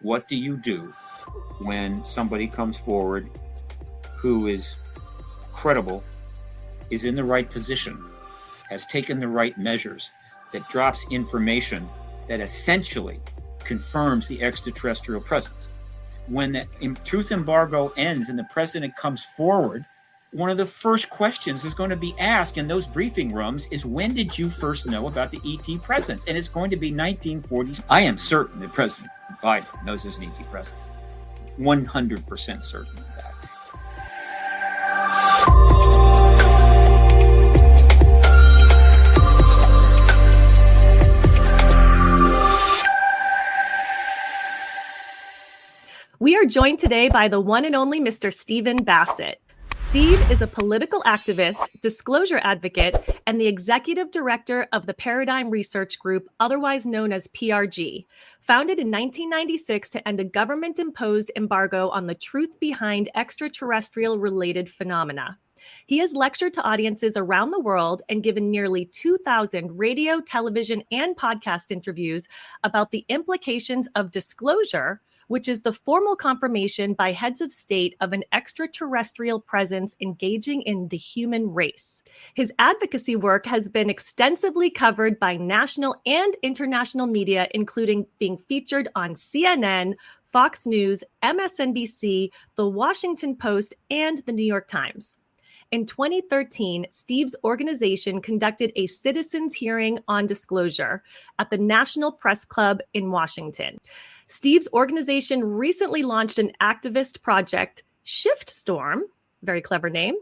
What do you do when somebody comes forward who is credible, is in the right position, has taken the right measures, that drops information that essentially confirms the extraterrestrial presence? When the truth embargo ends and the president comes forward, one of the first questions is going to be asked in those briefing rooms is, when did you first know about the ET presence? And it's going to be 1940s. I am certain that President Biden knows there's an ET presence. 100% certain of that. We are joined today by the one and only Mr. Stephen Bassett. Steve is a political activist, disclosure advocate, and the executive director of the Paradigm Research Group, otherwise known as PRG, founded in 1996 to end a government-imposed embargo on the truth behind extraterrestrial-related phenomena. He has lectured to audiences around the world and given nearly 2,000 radio, television, and podcast interviews about the implications of disclosure, which is the formal confirmation by heads of state of an extraterrestrial presence engaging in the human race. His advocacy work has been extensively covered by national and international media, including being featured on CNN, Fox News, MSNBC, The Washington Post, and The New York Times. In 2013, Steve's organization conducted a citizens' hearing on disclosure at the National Press Club in Washington. Steve's organization recently launched an activist project, Shiftstorm, very clever name,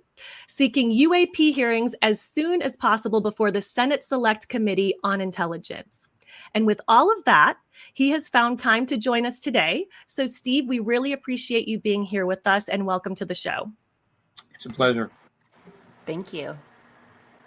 seeking UAP hearings as soon as possible before the Senate Select Committee on Intelligence. And with all of that, he has found time to join us today. So, Steve, we really appreciate you being here with us, and welcome to the show. It's a pleasure. Thank you.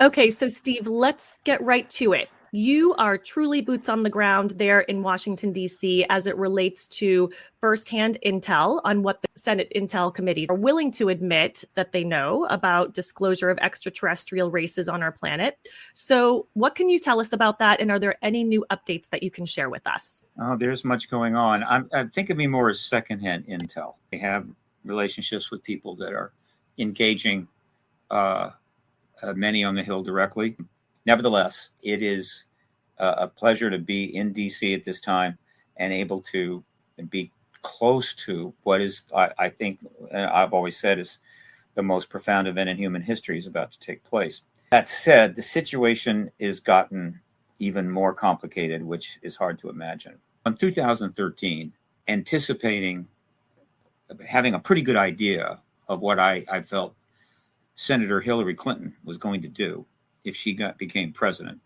Okay, so Steve, let's get right to it. You are truly boots on the ground there in Washington, D.C., as it relates to firsthand intel on what the Senate Intel committees are willing to admit that they know about disclosure of extraterrestrial races on our planet. So what can you tell us about that? And are there any new updates that you can share with us? Oh, there's much going on. I think of me more as secondhand intel. They have relationships with people that are engaging many on the Hill directly. Nevertheless, it is a pleasure to be in D.C. at this time and able to be close to what is, I think, I've always said, is the most profound event in human history is about to take place. That said, the situation has gotten even more complicated, which is hard to imagine. In 2013, anticipating having a pretty good idea of what I felt Senator Hillary Clinton was going to do if she became president,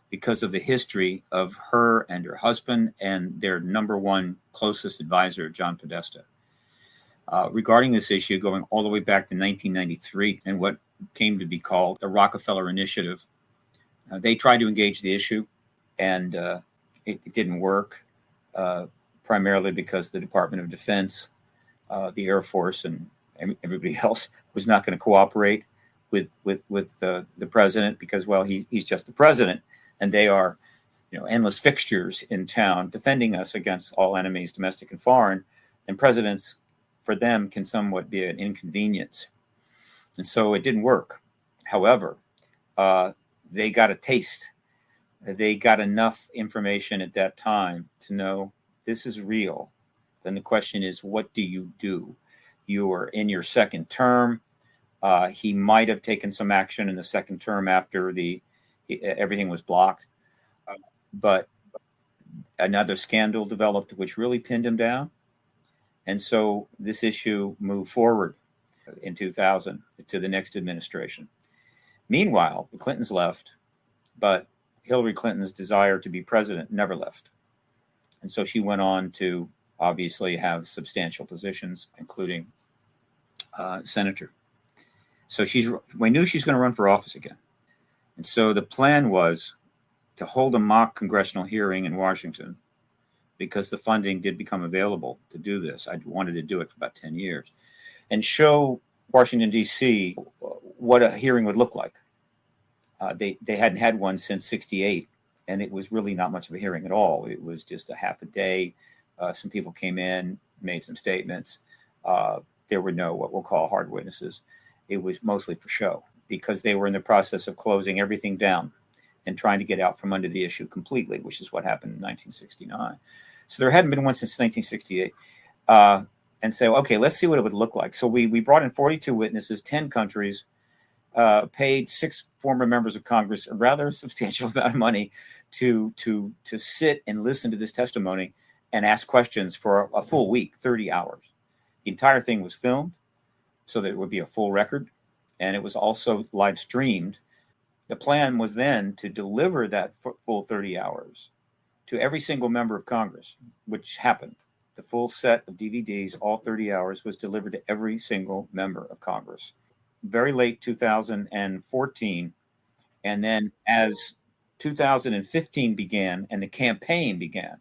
because of the history of her and her husband and their number one closest advisor, John Podesta, regarding this issue going all the way back to 1993 and what came to be called the Rockefeller Initiative. They tried to engage the issue, and it didn't work, primarily because the Department of Defense, the Air Force, and everybody else was not going to cooperate with the president because, well, he's just the president, and they are, endless fixtures in town defending us against all enemies, domestic and foreign. And presidents, for them, can somewhat be an inconvenience, and so it didn't work. However, they got a taste. They got enough information at that time to know this is real. Then the question is, what do you do? You are in your second term. He might have taken some action in the second term after everything was blocked. But another scandal developed, which really pinned him down. And so this issue moved forward in 2000 to the next administration. Meanwhile, the Clintons left, but Hillary Clinton's desire to be president never left. And so she went on to obviously have substantial positions, including senator. So we knew she's going to run for office again. And so the plan was to hold a mock congressional hearing in Washington, because the funding did become available to do this. I wanted to do it for about 10 years and show Washington, D.C. what a hearing would look like. They hadn't had one since 1968, and it was really not much of a hearing at all. It was just a half a day Some people came in, made some statements. There were no what we'll call hard witnesses. It was mostly for show because they were in the process of closing everything down and trying to get out from under the issue completely, which is what happened in 1969. So there hadn't been one since 1968. And so, okay, let's see what it would look like. So we brought in 42 witnesses, 10 countries, paid 6 former members of Congress a rather substantial amount of money to sit and listen to this testimony and ask questions for a full week, 30 hours. The entire thing was filmed so that it would be a full record, and it was also live streamed. The plan was then to deliver that full 30 hours to every single member of Congress, which happened. The full set of DVDs, all 30 hours, was delivered to every single member of Congress. Very late 2014. And then as 2015 began and the campaign began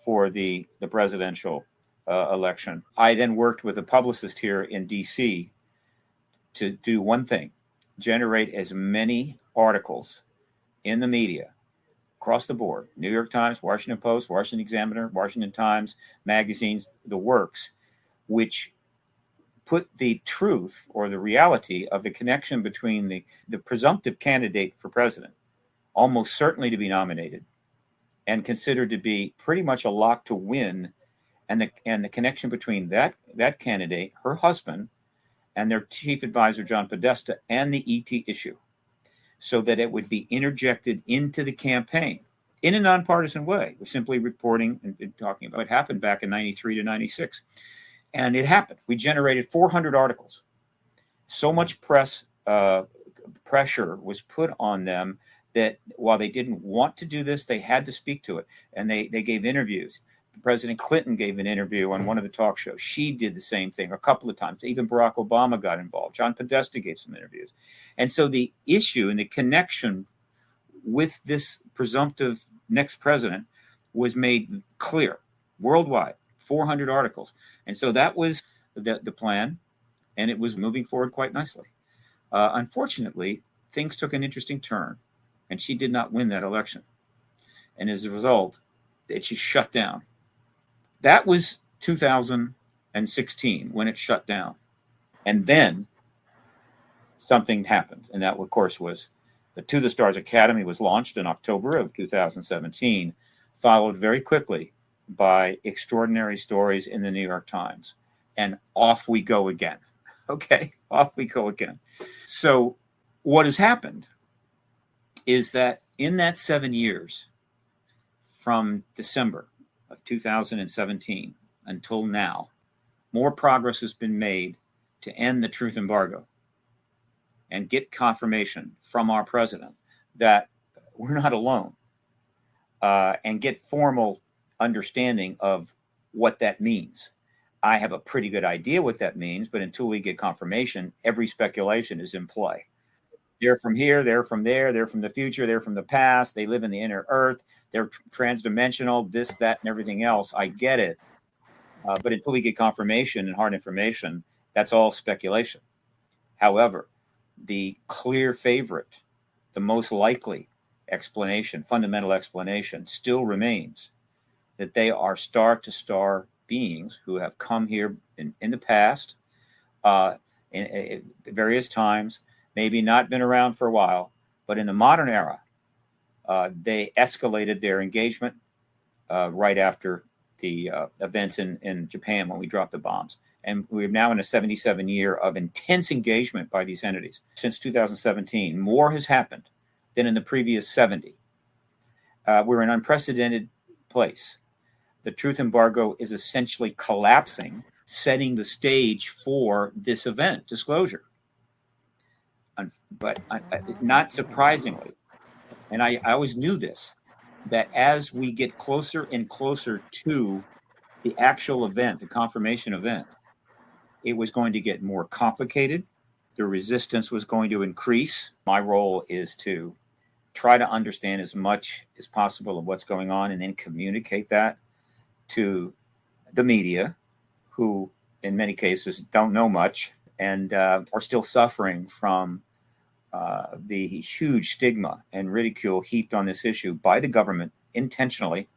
for the presidential election, I then worked with a publicist here in DC to do one thing: generate as many articles in the media across the board, New York Times, Washington Post, Washington Examiner, Washington Times, magazines, the works, which put the truth or the reality of the connection between the presumptive candidate for president, almost certainly to be nominated and considered to be pretty much a lock to win, and the connection between that candidate, her husband, and their chief advisor, John Podesta, and the ET issue, so that it would be interjected into the campaign in a nonpartisan way. We're simply reporting and talking about what happened back in 93 to 96. And it happened. We generated 400 articles. So much press pressure was put on them that while they didn't want to do this, they had to speak to it. And they gave interviews. President Clinton gave an interview on one of the talk shows. She did the same thing a couple of times. Even Barack Obama got involved. John Podesta gave some interviews. And so the issue and the connection with this presumptive next president was made clear worldwide, 400 articles. And so that was the plan, and it was moving forward quite nicely. Unfortunately, things took an interesting turn, and she did not win that election. And as a result, she shut down. That was 2016 when it shut down. And then something happened. And that, of course, was the To the Stars Academy was launched in October of 2017, followed very quickly by extraordinary stories in the New York Times. And off we go again. Okay, off we go again. So what has happened is that in that 7 years, from December of 2017 until now, more progress has been made to end the truth embargo and get confirmation from our president that we're not alone, and get formal understanding of what that means. I have a pretty good idea what that means, but until we get confirmation, every speculation is in play. They're from here, they're from there, they're from the future, they're from the past, they live in the inner earth, they're transdimensional, this, that, and everything else. I get it. But until we get confirmation and hard information, that's all speculation. However, the clear favorite, the most likely explanation, fundamental explanation, still remains that they are star-to-star beings who have come here in the past, in various times, maybe not been around for a while, but in the modern era, they escalated their engagement right after the events in Japan when we dropped the bombs. And we're now in a 77 year of intense engagement by these entities. Since 2017, more has happened than in the previous 70. We're in an unprecedented place. The truth embargo is essentially collapsing, setting the stage for this event, disclosure. But not surprisingly, and I always knew this, that as we get closer and closer to the actual event, the confirmation event, it was going to get more complicated. The resistance was going to increase. My role is to try to understand as much as possible of what's going on and then communicate that to the media, who in many cases don't know much and are still suffering from the huge stigma and ridicule heaped on this issue by the government intentionally,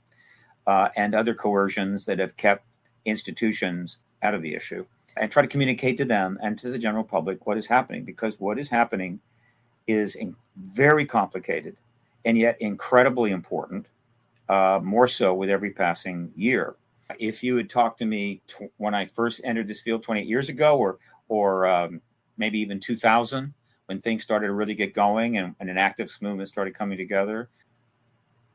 and other coercions that have kept institutions out of the issue, and try to communicate to them and to the general public what is happening, because what is happening is very complicated and yet incredibly important, more so with every passing year. If you had talked to me when I first entered this field 28 years ago, or maybe even 2000, when things started to really get going and an activist movement started coming together,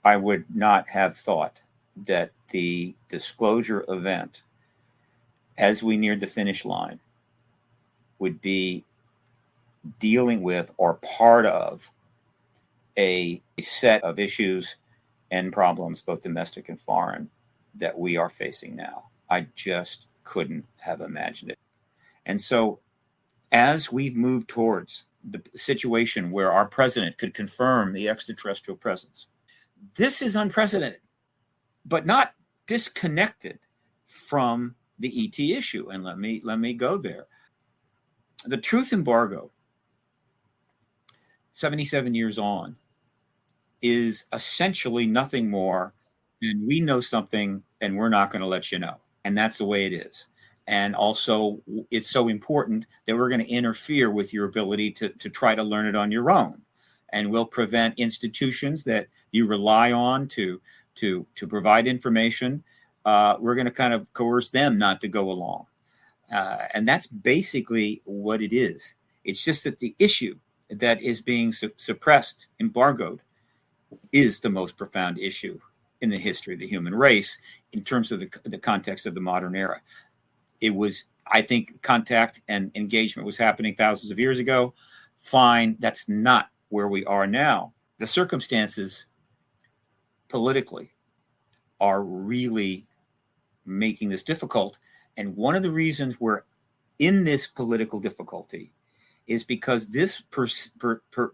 I would not have thought that the disclosure event, as we neared the finish line, would be dealing with or part of a set of issues and problems, both domestic and foreign, that we are facing now. I just couldn't have imagined it. And so as we've moved towards the situation where our president could confirm the extraterrestrial presence, this is unprecedented, but not disconnected from the ET issue. And let me go there. The truth embargo, 77 years on, is essentially nothing more than we know something and we're not going to let you know. And that's the way it is. And also, it's so important that we're going to interfere with your ability to try to learn it on your own. And we'll prevent institutions that you rely on to provide information. We're going to kind of coerce them not to go along. And that's basically what it is. It's just that the issue that is being suppressed, embargoed, is the most profound issue in the history of the human race in terms of the context of the modern era. It was, I think, contact and engagement was happening thousands of years ago. Fine, that's not where we are now. The circumstances politically are really making this difficult. And one of the reasons we're in this political difficulty is because this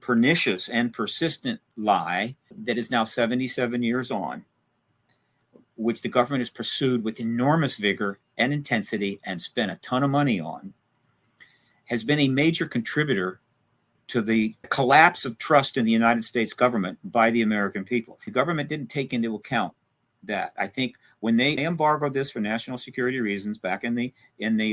pernicious and persistent lie that is now 77 years on, which the government has pursued with enormous vigor and intensity and spent a ton of money on, has been a major contributor to the collapse of trust in the United States government by the American people. The government didn't take into account that. I think when they embargoed this for national security reasons back in the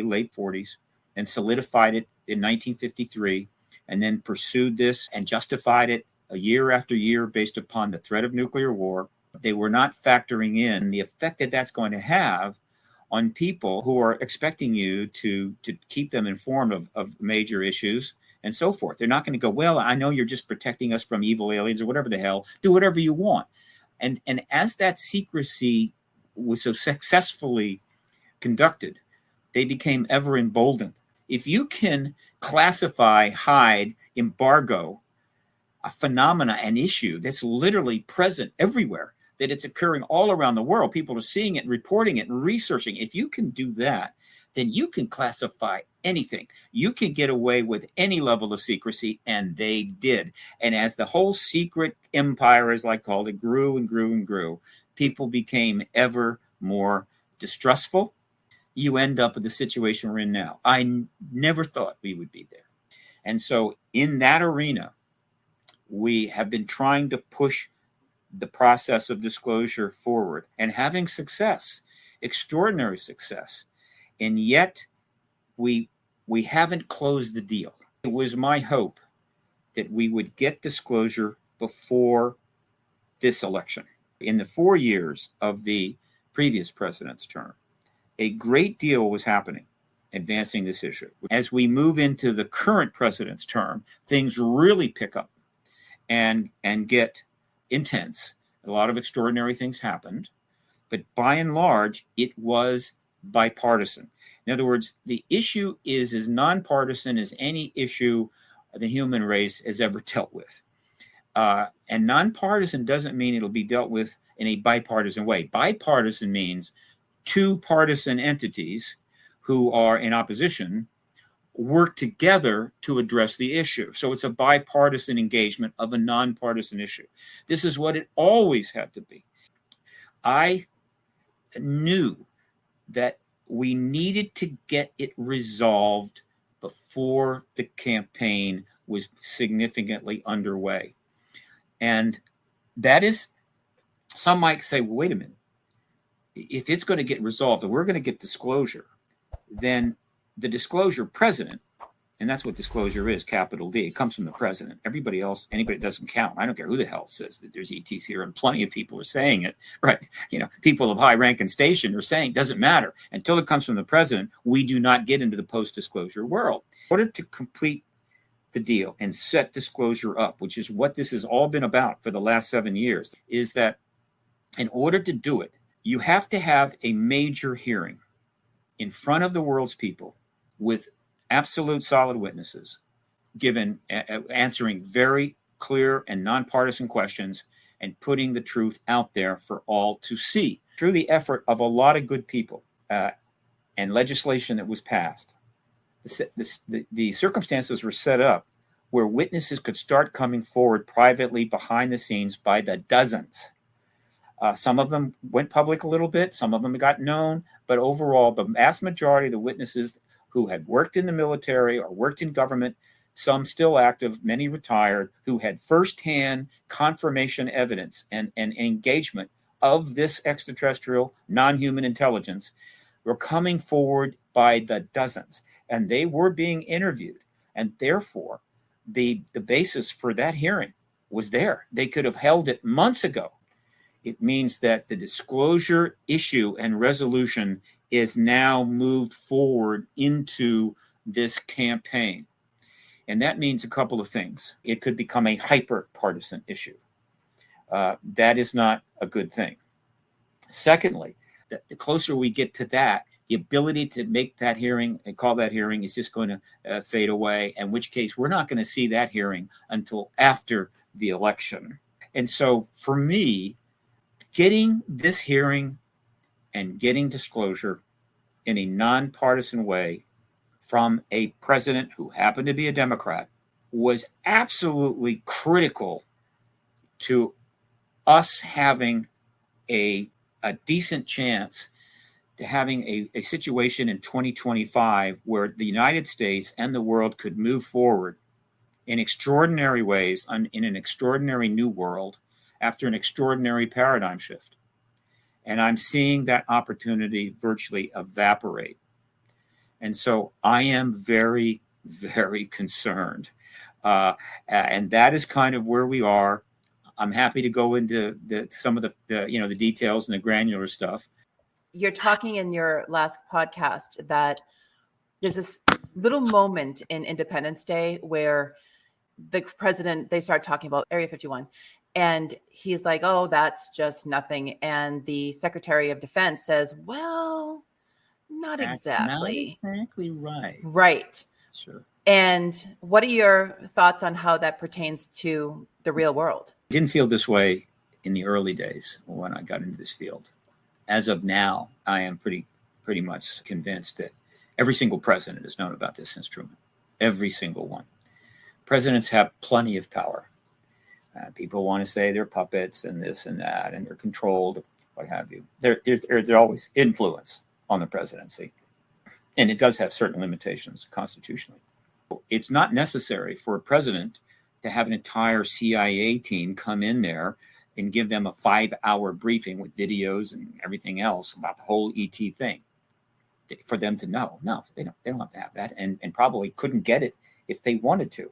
late 40s and solidified it in 1953, and then pursued this and justified it year after year based upon the threat of nuclear war, they were not factoring in the effect that that's going to have on people who are expecting you to keep them informed of major issues and so forth. They're not going to go, well, I know you're just protecting us from evil aliens or whatever the hell. Do whatever you want. And as that secrecy was so successfully conducted, they became ever emboldened. If you can classify, hide, embargo a phenomena, an issue that's literally present everywhere, that it's occurring all around the world, people are seeing it, reporting it, and researching. If you can do that, then you can classify anything. You can get away with any level of secrecy, and they did. And as the whole secret empire, as I called it, grew and grew and grew, people became ever more distrustful. You end up with the situation we're in now. I never thought we would be there. And so in that arena, we have been trying to push the process of disclosure forward and having success, extraordinary success. And yet we haven't closed the deal. It was my hope that we would get disclosure before this election. In the 4 years of the previous president's term, a great deal was happening, advancing this issue. As we move into the current president's term, things really pick up and get intense. A lot of extraordinary things happened, but by and large, it was bipartisan. In other words, the issue is as nonpartisan as any issue the human race has ever dealt with. And nonpartisan doesn't mean it'll be dealt with in a bipartisan way. Bipartisan means two partisan entities who are in opposition work together to address the issue. So it's a bipartisan engagement of a nonpartisan issue. This is what it always had to be. I knew that we needed to get it resolved before the campaign was significantly underway. And that is, some might say, well, wait a minute. if it's going to get resolved and we're going to get disclosure, then the disclosure president, and that's what disclosure is, capital D, it comes from the president. Everybody else, anybody that doesn't count. I don't care who the hell says that there's ETs here, and plenty of people are saying it, right? People of high rank and station are saying, doesn't matter. Until it comes from the president, we do not get into the post-disclosure world. In order to complete the deal and set disclosure up, which is what this has all been about for the last 7 years, is that in order to do it, you have to have a major hearing in front of the world's people with absolute solid witnesses, answering very clear and nonpartisan questions and putting the truth out there for all to see. Through the effort of a lot of good people and legislation that was passed, the circumstances were set up where witnesses could start coming forward privately behind the scenes by the dozens. Some of them went public a little bit. Some of them got known. But overall, the vast majority of the witnesses who had worked in the military or worked in government, some still active, many retired, who had firsthand confirmation evidence and engagement of this extraterrestrial non-human intelligence, were coming forward by the dozens. And they were being interviewed. And therefore, the basis for that hearing was there. They could have held it months ago. It means that the disclosure issue and resolution is now moved forward into this campaign. And that means a couple of things. It could become a hyper-partisan issue. That is not a good thing. Secondly, the closer we get to that, the ability to make that hearing and call that hearing is just going to fade away, in which case we're not going to see that hearing until after the election. And so for me, getting this hearing and getting disclosure in a nonpartisan way from a president who happened to be a Democrat was absolutely critical to us having a decent chance to having a situation in 2025 where the United States and the world could move forward in extraordinary ways in an extraordinary new world after an extraordinary paradigm shift. And I'm seeing that opportunity virtually evaporate. And so I am very, very concerned. And that is kind of where we are. I'm happy to go into some of the details and the granular stuff. You're talking in your last podcast that there's this little moment in Independence Day where the president, they start talking about Area 51. And he's like, oh, that's just nothing. And the Secretary of Defense says, well, that's exactly. Not exactly right. Right. Sure. And what are your thoughts on how that pertains to the real world? I didn't feel this way in the early days when I got into this field. As of now, I am pretty much convinced that every single president has known about this since Truman. Every single one. Presidents have plenty of power. People want to say they're puppets and this and that, and they're controlled, what have you. There's always influence on the presidency. And it does have certain limitations constitutionally. It's not necessary for a president to have an entire CIA team come in there and give them a 5-hour briefing with videos and everything else about the whole ET thing for them to know. No, they don't have to have that, and probably couldn't get it if they wanted to.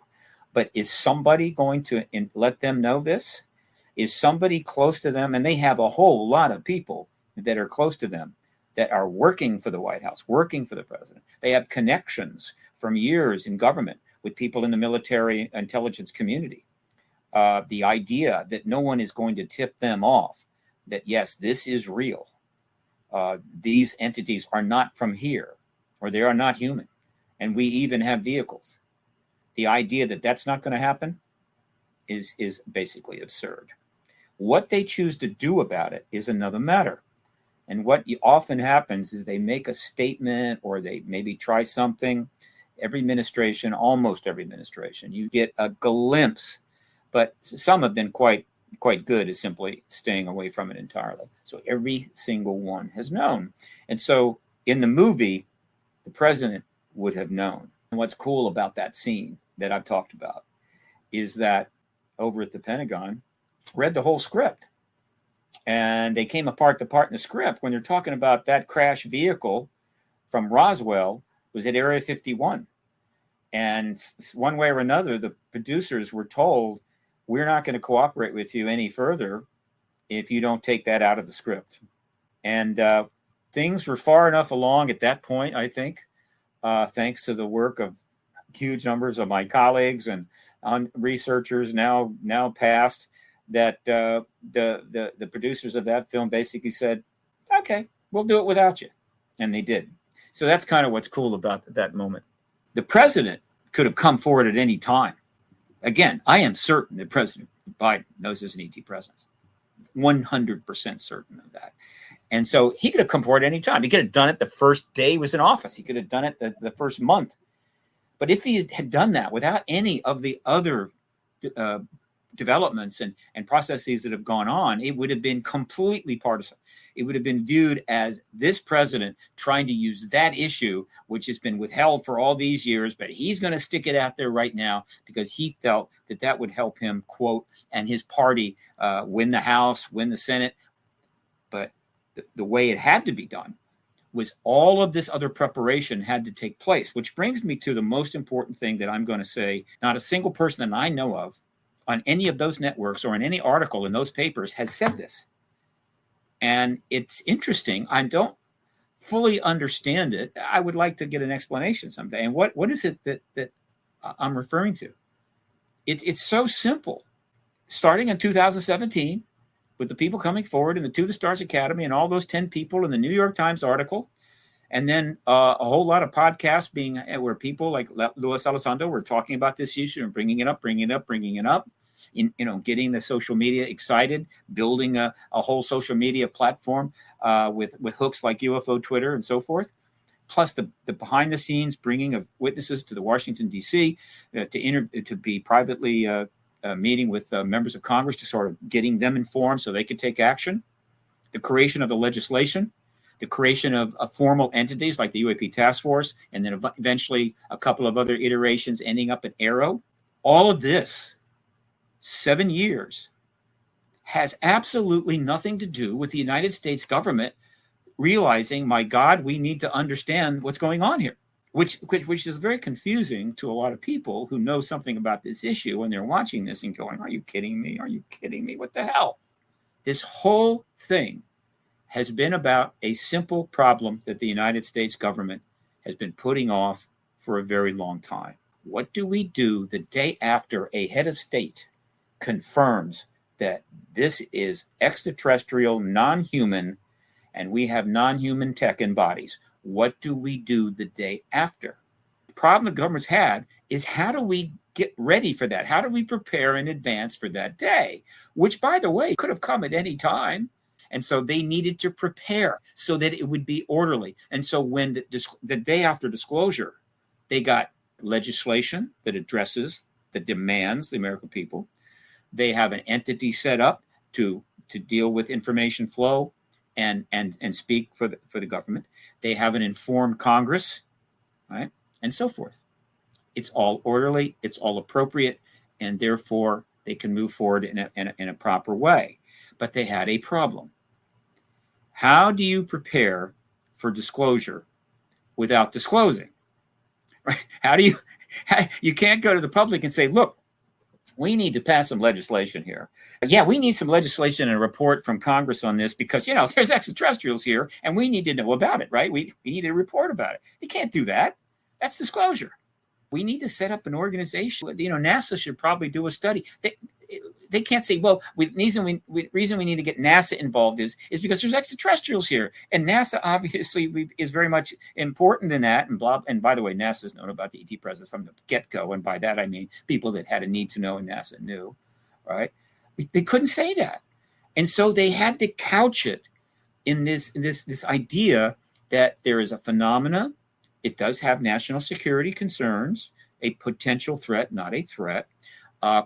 But is somebody going to let them know this? Is somebody close to them? And they have a whole lot of people that are close to them that are working for the White House, working for the president. They have connections from years in government with people in the military intelligence community. The idea that no one is going to tip them off, that yes, this is real. These entities are not from here, or they are not human. And we even have vehicles. The idea that that's not going to happen is basically absurd. What they choose to do about it is another matter. And what often happens is they make a statement or they maybe try something. Every administration, almost every administration, you get a glimpse, but some have been quite good at simply staying away from it entirely. So every single one has known. And so in the movie, the president would have known. And what's cool about that scene that I've talked about is that over at the Pentagon, read the whole script. And they came apart the part in the script when they're talking about that crash vehicle from Roswell was at Area 51. And one way or another, the producers were told, we're not going to cooperate with you any further if you don't take that out of the script. And things were far enough along at that point, I think, thanks to the work of huge numbers of my colleagues and researchers now past, that the producers of that film basically said, okay, we'll do it without you. And they did. So that's kind of what's cool about that moment. The president could have come forward at any time. Again, I am certain that President Biden knows there's an ET presence. 100% certain of that. And so he could have come forward at any time. He could have done it the first day he was in office. He could have done it the first month. But if he had done that without any of the other developments and processes that have gone on, it would have been completely partisan. It would have been viewed as this president trying to use that issue, which has been withheld for all these years, but he's going to stick it out there right now because he felt that would help him, quote, and his party win the House, win the Senate. But the way it had to be done was all of this other preparation had to take place, which brings me to the most important thing that I'm going to say. Not a single person that I know of on any of those networks or in any article in those papers has said this. And it's interesting. I don't fully understand it. I would like to get an explanation someday. And what is it that I'm referring to? It's so simple. Starting in 2017, with the people coming forward in the To the Stars Academy and all those 10 people in the New York Times article, and then a whole lot of podcasts being where people like Luis Elizondo were talking about this issue and bringing it up, getting the social media excited, building a whole social media platform with hooks like UFO Twitter and so forth. Plus the behind the scenes bringing of witnesses to the Washington, D.C. To be privately meeting with members of Congress to sort of getting them informed so they could take action. The creation of the legislation, the creation of formal entities like the UAP task force, and then eventually a couple of other iterations ending up at Arrow. All of this, 7 years, has absolutely nothing to do with the United States government realizing, my God, we need to understand what's going on here, which is very confusing to a lot of people who know something about this issue when they're watching this and going, are you kidding me? Are you kidding me? What the hell? This whole thing has been about a simple problem that the United States government has been putting off for a very long time. What do we do the day after a head of state confirms that this is extraterrestrial, non-human, and we have non-human tech and bodies? What do we do the day after? The problem the government's had is, how do we get ready for that? How do we prepare in advance for that day? Which, by the way, could have come at any time. And so they needed to prepare so that it would be orderly. And so when the day after disclosure, they got legislation that addresses the demands the American people. They have an entity set up to deal with information flow and speak for the government. They have an informed Congress, right, and so forth. It's all orderly, it's all appropriate, and therefore they can move forward in a proper way. But they had a problem. How do you prepare for disclosure without disclosing? Right? You can't go to the public and say, look, we need to pass some legislation here. Yeah, we need some legislation and a report from Congress on this because, there's extraterrestrials here and we need to know about it, right? We need to report about it. You can't do that. That's disclosure. We need to set up an organization. NASA should probably do a study. They can't say, well, the reason we need to get NASA involved is because there's extraterrestrials here. And NASA obviously is very much important in that. And by the way, NASA's known about the ET presence from the get-go. And by that, I mean people that had a need to know and NASA knew, right? They couldn't say that. And so they had to couch it in this idea that there is a phenomena. It does have national security concerns, a potential threat, not a threat.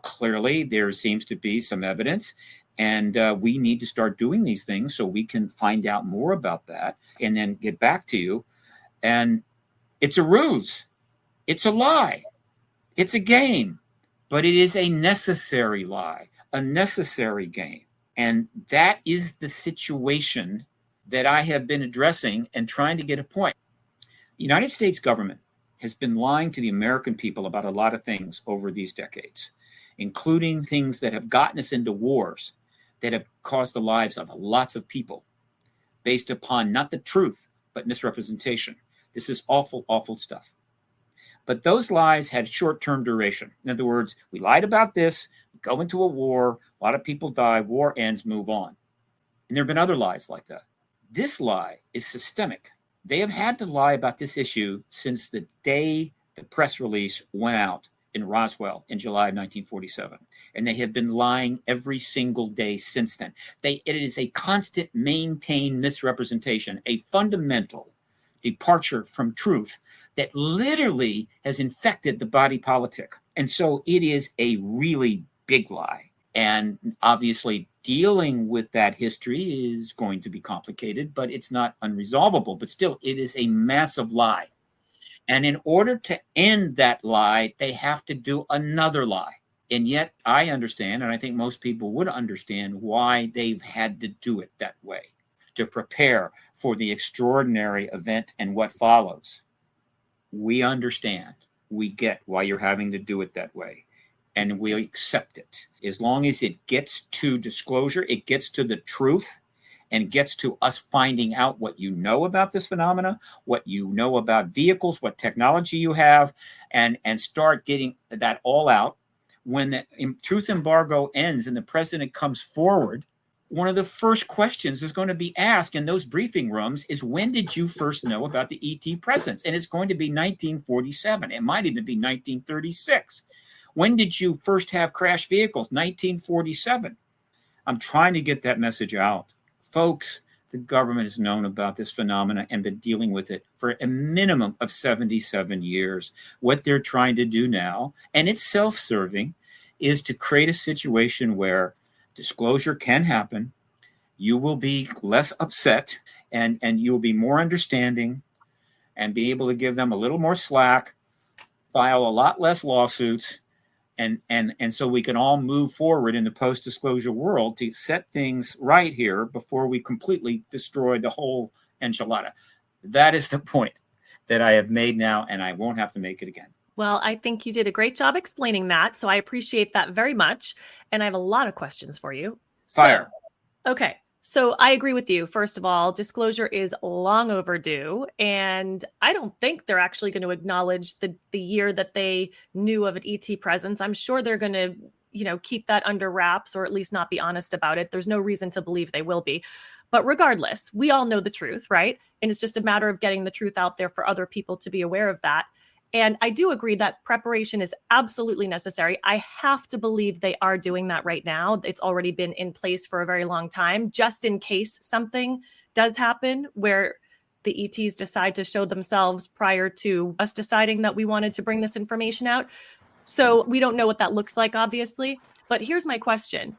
Clearly, there seems to be some evidence, and we need to start doing these things so we can find out more about that and then get back to you. And it's a ruse. It's a lie. It's a game, but it is a necessary lie, a necessary game. And that is the situation that I have been addressing and trying to get a point. The United States government has been lying to the American people about a lot of things over these decades, including things that have gotten us into wars that have caused the lives of lots of people based upon not the truth, but misrepresentation. This is awful, awful stuff. But those lies had short-term duration. In other words, we lied about this, we go into a war, a lot of people die, war ends, move on. And there have been other lies like that. This lie is systemic. They have had to lie about this issue since the day the press release went out in Roswell in July of 1947. And they have been lying every single day since then. It is a constant maintained misrepresentation, a fundamental departure from truth that literally has infected the body politic. And so it is a really big lie. And obviously dealing with that history is going to be complicated, but it's not unresolvable. But still, it is a massive lie. And in order to end that lie, they have to do another lie. And yet I understand, and I think most people would understand, why they've had to do it that way, to prepare for the extraordinary event and what follows. We understand, we get why you're having to do it that way, and we accept it. As long as it gets to disclosure, it gets to the truth, and gets to us finding out what you know about this phenomena, what you know about vehicles, what technology you have, and start getting that all out. When the truth embargo ends and the president comes forward, one of the first questions is going to be asked in those briefing rooms is, when did you first know about the ET presence? And it's going to be 1947. It might even be 1936. When did you first have crash vehicles? 1947. I'm trying to get that message out. Folks, the government has known about this phenomena and been dealing with it for a minimum of 77 years. What they're trying to do now, and it's self-serving, is to create a situation where disclosure can happen. You will be less upset, and you will be more understanding, and be able to give them a little more slack, file a lot less lawsuits, and so we can all move forward in the post-disclosure world to set things right here before we completely destroy the whole enchilada. That is the point that I have made now, and I won't have to make it again. Well, I think you did a great job explaining that, so I appreciate that very much. And I have a lot of questions for you. Fire. Okay. So I agree with you. First of all, disclosure is long overdue. And I don't think they're actually going to acknowledge the year that they knew of an ET presence. I'm sure they're going to, keep that under wraps, or at least not be honest about it. There's no reason to believe they will be. But regardless, we all know the truth, right? And it's just a matter of getting the truth out there for other people to be aware of that. And I do agree that preparation is absolutely necessary. I have to believe they are doing that right now. It's already been in place for a very long time, just in case something does happen where the ETs decide to show themselves prior to us deciding that we wanted to bring this information out. So we don't know what that looks like, obviously. But here's my question.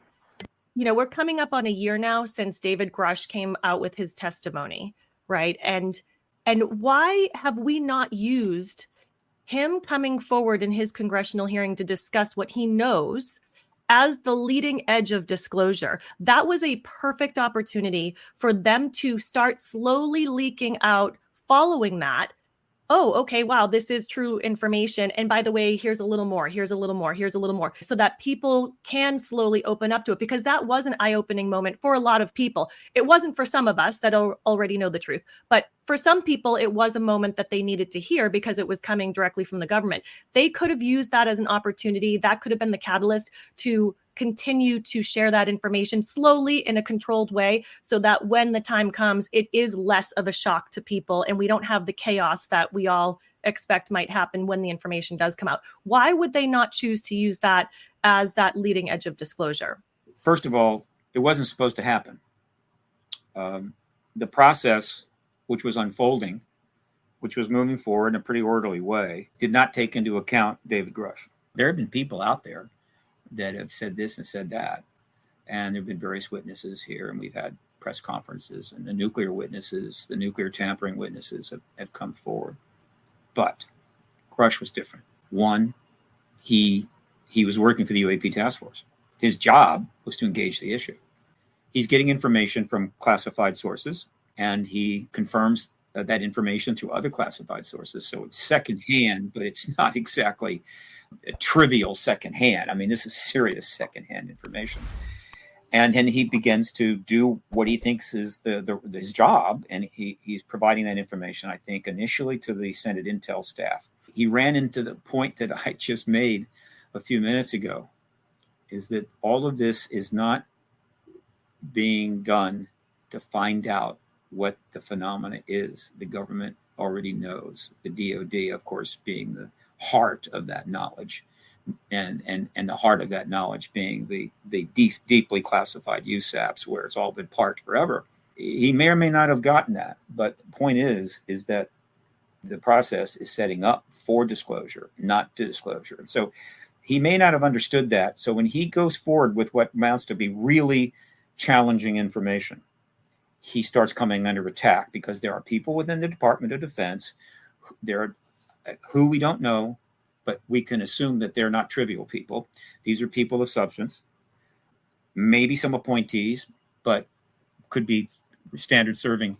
We're coming up on a year now since David Grush came out with his testimony, right? And why have we not used him coming forward in his congressional hearing to discuss what he knows as the leading edge of disclosure? That was a perfect opportunity for them to start slowly leaking out following that. Oh, okay, wow, this is true information. And by the way, here's a little more, here's a little more, here's a little more, so that people can slowly open up to it, because that was an eye-opening moment for a lot of people. It wasn't for some of us that already know the truth, but for some people, it was a moment that they needed to hear because it was coming directly from the government. They could have used that as an opportunity. That could have been the catalyst to continue to share that information slowly in a controlled way, so that when the time comes, it is less of a shock to people and we don't have the chaos that we all expect might happen when the information does come out. Why would they not choose to use that as that leading edge of disclosure? First of all, it wasn't supposed to happen. The process, which was unfolding, which was moving forward in a pretty orderly way, did not take into account David Grush. There have been people out there that have said this and said that. And there have been various witnesses here, and we've had press conferences, and the nuclear witnesses, the nuclear tampering witnesses have come forward. But Grush was different. One, he was working for the UAP task force. His job was to engage the issue. He's getting information from classified sources, and he confirms that information through other classified sources. So it's secondhand, but it's not exactly a trivial secondhand. I mean, this is serious secondhand information. And then he begins to do what he thinks is his job, and he's providing that information, I think, initially to the Senate Intel staff. He ran into the point that I just made a few minutes ago, is that all of this is not being done to find out what the phenomena is. The government already knows. The DOD, of course, being the heart of that knowledge, and the heart of that knowledge being the deeply classified USAPs, where it's all been parked forever. He may or may not have gotten that, but the point is that the process is setting up for disclosure, not disclosure. And so he may not have understood that. So when he goes forward with what amounts to be really challenging information, he starts coming under attack, because there are people within the Department of Defense, who we don't know, but we can assume that they're not trivial people. These are people of substance, maybe some appointees, but could be standard serving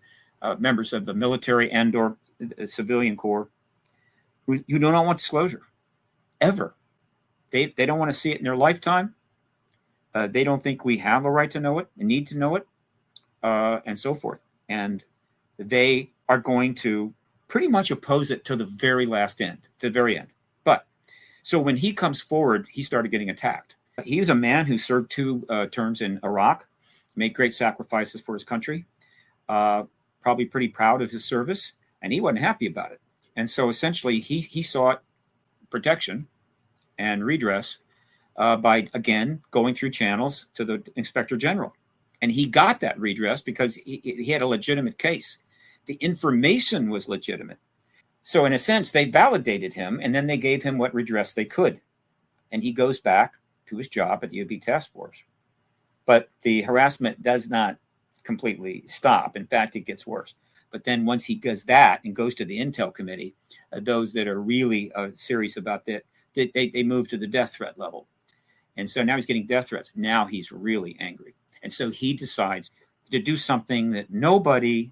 members of the military and or civilian corps who do not want disclosure, ever. They don't want to see it in their lifetime. They don't think we have a right to know it, and need to know it, and so forth. And they are going to pretty much oppose it to the very end. But so when he comes forward, he started getting attacked. He is a man who served 2 terms in Iraq, made great sacrifices for his country, probably pretty proud of his service, and he wasn't happy about it. And so essentially he sought protection and redress by, again, going through channels to the Inspector General. And he got that redress because he had a legitimate case. The information was legitimate. So in a sense, they validated him, and then they gave him what redress they could. And he goes back to his job at the UAP task force. But the harassment does not completely stop. In fact, it gets worse. But then once he does that and goes to the Intel committee, those that are really serious about that, they move to the death threat level. And so now he's getting death threats. Now he's really angry. And so he decides to do something that nobody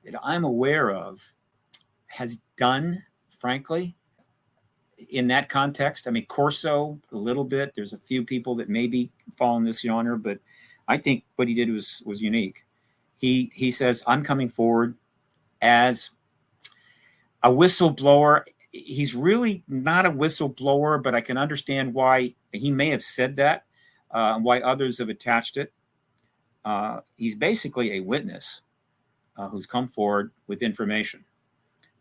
that I'm aware of has done, frankly, in that context. I mean, Corso, a little bit. There's a few people that maybe fall in this genre, but I think what he did was unique. He says, I'm coming forward as a whistleblower. He's really not a whistleblower, but I can understand why he may have said that, why others have attached it. He's basically a witness who's come forward with information.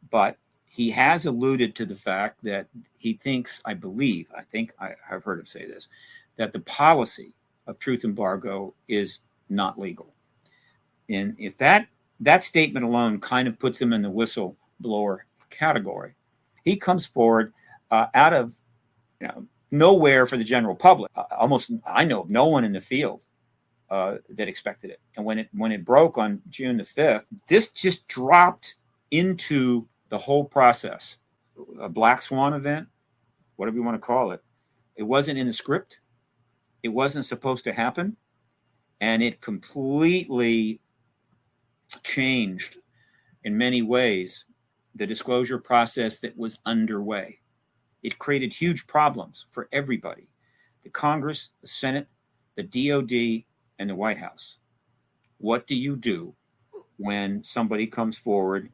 But he has alluded to the fact that he thinks, I think I have heard him say this, that the policy of truth embargo is not legal. And if that statement alone kind of puts him in the whistleblower category, he comes forward out of nowhere for the general public. Almost, I know of no one in the field that expected it. And when it broke on June the 5th, this just dropped into the whole process. A black swan event, whatever you want to call it. It wasn't in the script. It wasn't supposed to happen. And it completely changed in many ways the disclosure process that was underway. It created huge problems for everybody. The Congress, the Senate, the DOD, and the White House. What do you do when somebody comes forward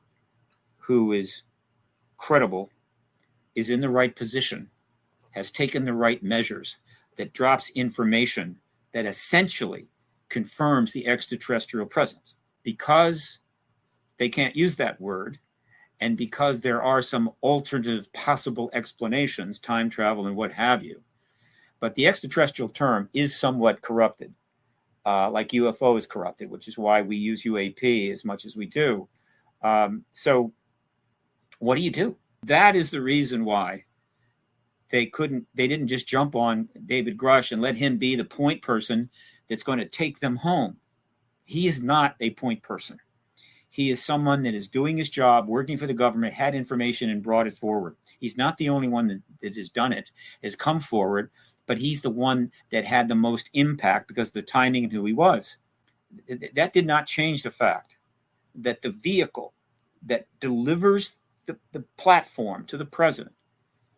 who is credible, is in the right position, has taken the right measures, that drops information that essentially confirms the extraterrestrial presence? Because they can't use that word, and because there are some alternative possible explanations, time travel and what have you. But the extraterrestrial term is somewhat corrupted, like UFO is corrupted, which is why we use UAP as much as we do. So what do you do? That is the reason why they didn't just jump on David Grush and let him be the point person that's going to take them home. He is not a point person. He is someone that is doing his job, working for the government, had information and brought it forward. He's not the only one that has done it, has come forward, but he's the one that had the most impact because of the timing and who he was. That did not change the fact that the vehicle that delivers the platform to the president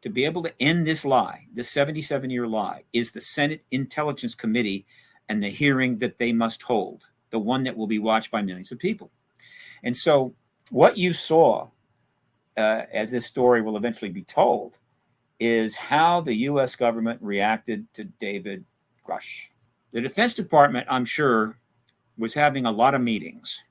to be able to end this lie, this 77-year lie, is the Senate Intelligence Committee and the hearing that they must hold, the one that will be watched by millions of people. And so what you saw, as this story will eventually be told, is how the U.S. government reacted to David Grush. The Defense Department, I'm sure, was having a lot of meetings.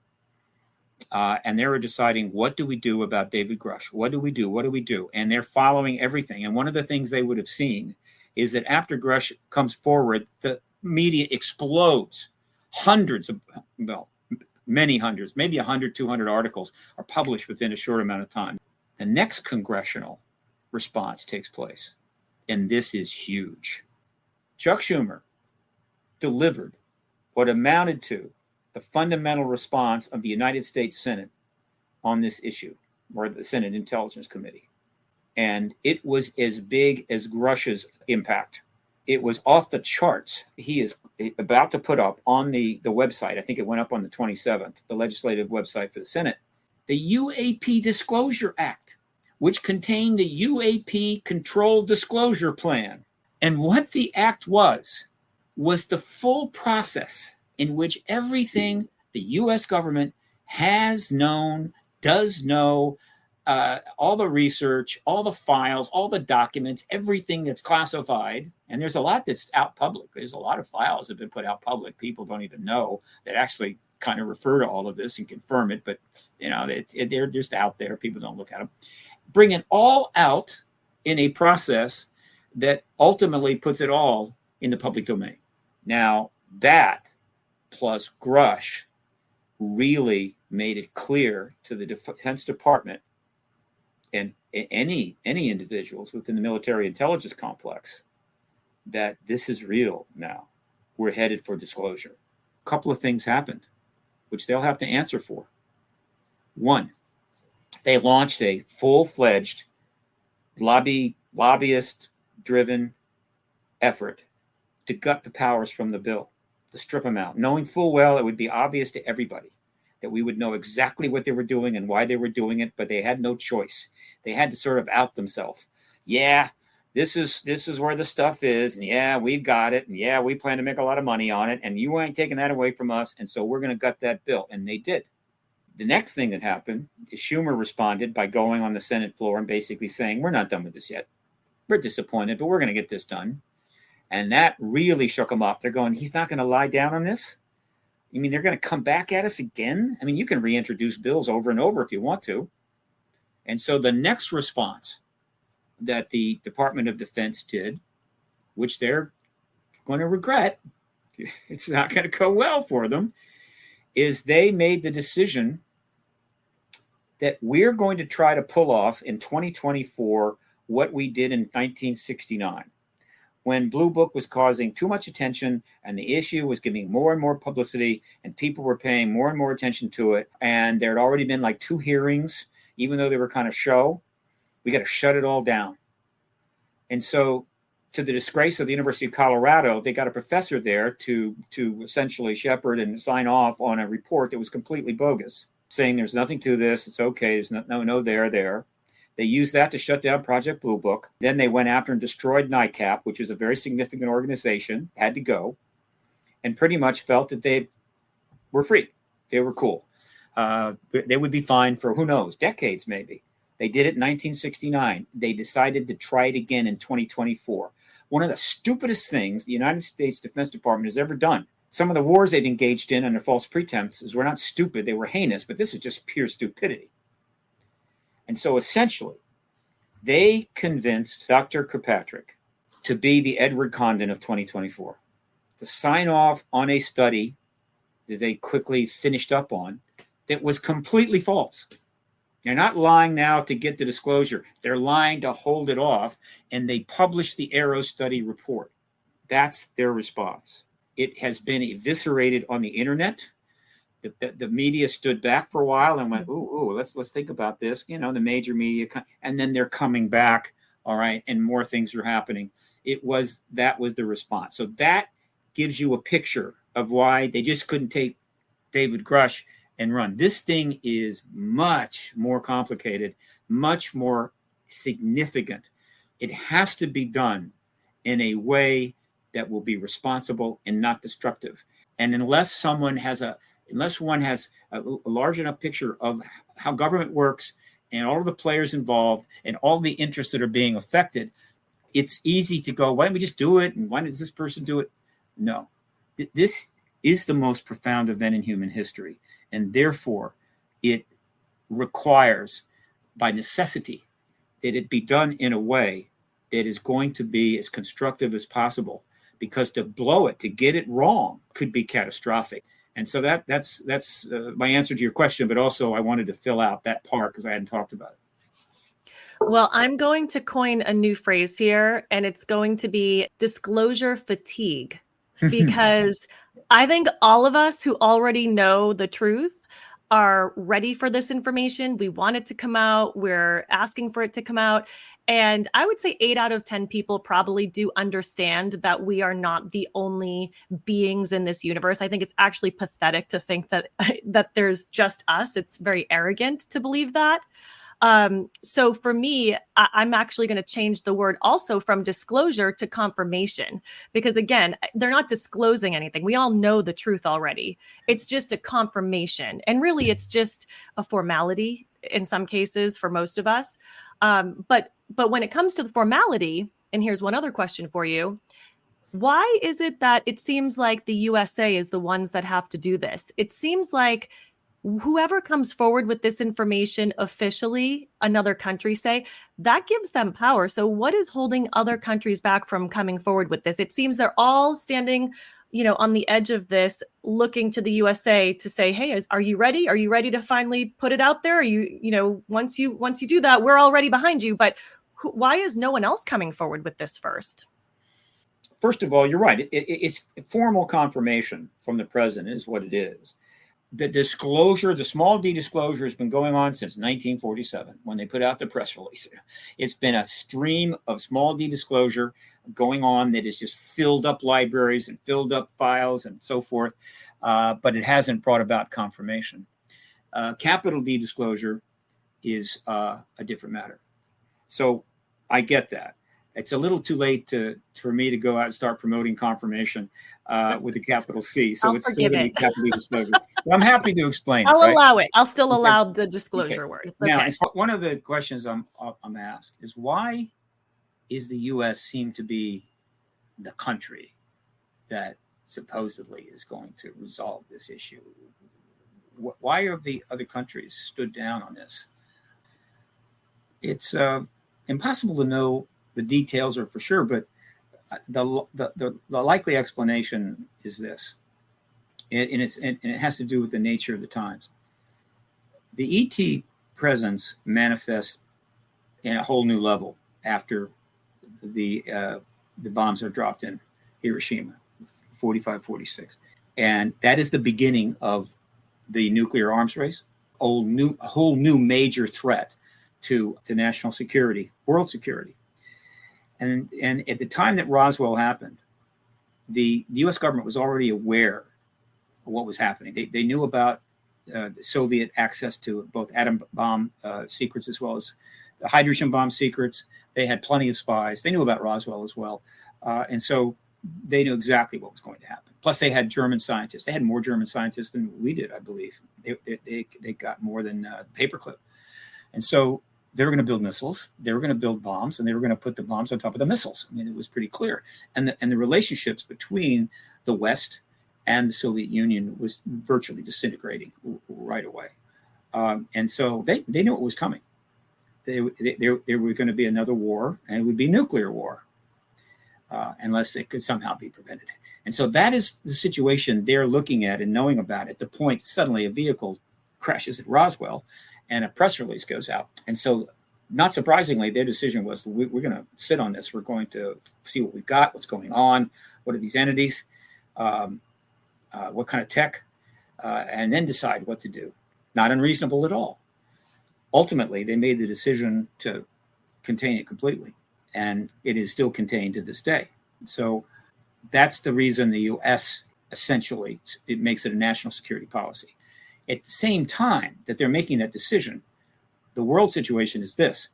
And they were deciding, what do we do about David Grush? What do we do? What do we do? And they're following everything. And one of the things they would have seen is that after Grush comes forward, the media explodes. Hundreds of, well, many hundreds, maybe 100, 200 articles are published within a short amount of time. The next congressional response takes place. And this is huge. Chuck Schumer delivered what amounted to the fundamental response of the United States Senate on this issue, or the Senate Intelligence Committee. And it was as big as Grush's impact. It was off the charts. He is about to put up on the website, I think it went up on the 27th, the legislative website for the Senate, the UAP Disclosure Act, which contained the UAP Controlled Disclosure Plan. And what the act was the full process in which everything the U.S. government has known, does know, all the research, all the files, all the documents, everything that's classified. And there's a lot that's out public. There's a lot of files that have been put out public. People don't even know that actually kind of refer to all of this and confirm it. But, you know, they're just out there. People don't look at them. Bring it all out in a process that ultimately puts it all in the public domain. Now, that plus Grush really made it clear to the Defense Department and any individuals within the military intelligence complex that this is real now. We're headed for disclosure. A couple of things happened, which they'll have to answer for. One, they launched a full-fledged lobbyist-driven effort to gut the powers from the bill, to strip them out, knowing full well it would be obvious to everybody that we would know exactly what they were doing and why they were doing it, but they had no choice. They had to sort of out themselves. Yeah, this is where the stuff is, and yeah, we've got it, and yeah, we plan to make a lot of money on it, and you ain't taking that away from us, and so we're going to gut that bill, and they did. The next thing that happened is Schumer responded by going on the Senate floor and basically saying, we're not done with this yet. We're disappointed, but we're going to get this done. And that really shook them up. They're going, he's not going to lie down on this? You mean they're going to come back at us again? I mean, you can reintroduce bills over and over if you want to. And so the next response that the Department of Defense did, which they're going to regret, it's not going to go well for them, is they made the decision that we're going to try to pull off in 2024 what we did in 1969. When Blue Book was causing too much attention and the issue was getting more and more publicity and people were paying more and more attention to it. And there had already been like 2 hearings, even though they were kind of show, we got to shut it all down. And so to the disgrace of the University of Colorado, they got a professor there to essentially shepherd and sign off on a report that was completely bogus, saying there's nothing to this. It's okay. There's no there. They used that to shut down Project Blue Book. Then they went after and destroyed NICAP, which is a very significant organization, had to go, and pretty much felt that they were free. They were cool. They would be fine for, who knows, decades maybe. They did it in 1969. They decided to try it again in 2024. One of the stupidest things the United States Defense Department has ever done. Some of the wars they've engaged in under false pretenses were not stupid. They were heinous, but this is just pure stupidity. And so essentially, they convinced Dr. Kirkpatrick to be the Edward Condon of 2024, to sign off on a study that they quickly finished up on that was completely false. They're not lying now to get the disclosure. They're lying to hold it off, and they published the Arrow study report. That's their response. It has been eviscerated on the internet. The media stood back for a while and went, ooh, let's think about this. You know, the major media, and then they're coming back. All right, and more things are happening. That was the response. So that gives you a picture of why they just couldn't take David Grush and run. This thing is much more complicated, much more significant. It has to be done in a way that will be responsible and not destructive. And unless one has a large enough picture of how government works and all of the players involved and all the interests that are being affected, it's easy to go, why don't we just do it? And why does this person do it? No, this is the most profound event in human history. And therefore, it requires, by necessity, that it be done in a way that is going to be as constructive as possible, because to blow it, to get it wrong, could be catastrophic. And so that's my answer to your question, but also I wanted to fill out that part because I hadn't talked about it. Well, I'm going to coin a new phrase here, and it's going to be disclosure fatigue, because I think all of us who already know the truth are ready for this information. We want it to come out. We're asking for it to come out. And I would say 8 out of 10 people probably do understand that we are not the only beings in this universe. I think it's actually pathetic to think that there's just us. It's very arrogant to believe that. So for me, I'm actually going to change the word also from disclosure to confirmation, because again, they're not disclosing anything. We all know the truth already. It's just a confirmation. And really, it's just a formality in some cases for most of us. But when it comes to the formality, and here's one other question for you. Why is it that it seems like the USA is the ones that have to do this? It seems like whoever comes forward with this information officially, another country say, that gives them power. So what is holding other countries back from coming forward with this? It seems they're all standing, on the edge of this, looking to the USA to say, hey, are you ready? Are you ready to finally put it out there? Are you, once you do that, we're already behind you. But why is no one else coming forward with this first? First of all, you're right. It's formal confirmation from the president is what it is. The disclosure, the small d disclosure, has been going on since 1947 when they put out the press release. It's been a stream of small d disclosure going on that has just filled up libraries and filled up files and so forth, but it hasn't brought about confirmation. Capital D disclosure is a different matter. So I get that. It's a little too late for me to go out and start promoting confirmation with a capital C. So it's still going to be capital D disclosure. But I'm happy to explain I'll it. allow it. I'll still allow the disclosure word. It's okay. Now, one of the questions I'm asked is, why is the U.S. seem to be the country that supposedly is going to resolve this issue? Why have the other countries stood down on this? It's impossible to know the details are for sure, but the likely explanation is this, and it has to do with the nature of the times. The ET presence manifests in a whole new level after the bombs are dropped in Hiroshima, 45-46, and that is the beginning of the nuclear arms race, a whole new major threat to national security, world security. And at the time that Roswell happened, the U.S. government was already aware of what was happening. They knew about the Soviet access to both atom bomb secrets as well as the hydrogen bomb secrets. They had plenty of spies. They knew about Roswell as well. And so they knew exactly what was going to happen. Plus, they had German scientists. They had more German scientists than we did, I believe. They got more than paperclip. And so they were going to build missiles, they were going to build bombs, and they were going to put the bombs on top of the missiles. I mean, it was pretty clear. And the relationships between the West and the Soviet Union was virtually disintegrating right away. And so they knew it was coming. There were going to be another war, and it would be nuclear war, unless it could somehow be prevented. And so that is the situation they're looking at and knowing about at the point suddenly a vehicle crashes at Roswell and a press release goes out. And so, not surprisingly, their decision was, we're going to sit on this. We're going to see what we've got, what's going on, what are these entities, what kind of tech, and then decide what to do. Not unreasonable at all. Ultimately, they made the decision to contain it completely, and it is still contained to this day. So that's the reason the U.S. essentially. It makes it a national security policy. At the same time that they're making that decision, the world situation is this.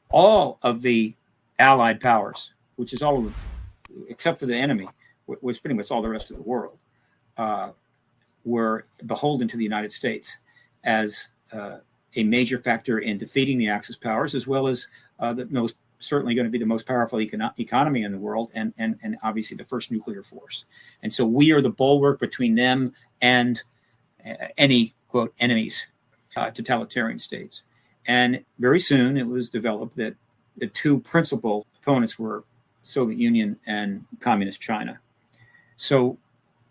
All of the allied powers, which is all of them, except for the enemy, was pretty much all the rest of the world, were beholden to the United States as a major factor in defeating the Axis powers, as well as certainly going to be the most powerful economy in the world, and obviously the first nuclear force. And so we are the bulwark between them and any, quote, enemies, totalitarian states. And very soon it was developed that the two principal opponents were Soviet Union and Communist China. So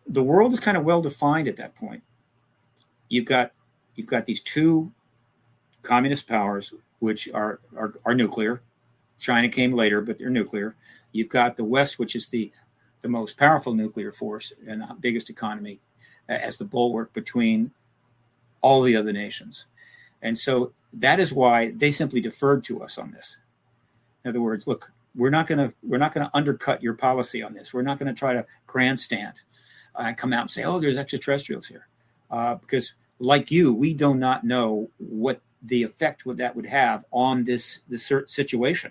the world is kind of well defined at that point. You've got these two communist powers, which are nuclear. China came later, but they're nuclear. You've got the West, which is the most powerful nuclear force and the biggest economy, as the bulwark between all the other nations. And so that is why they simply deferred to us on this. In other words, look, we're not going to undercut your policy on this. We're not going to try to grandstand and come out and say, oh, there's extraterrestrials here, because like you, we do not know what the effect that would have on this situation.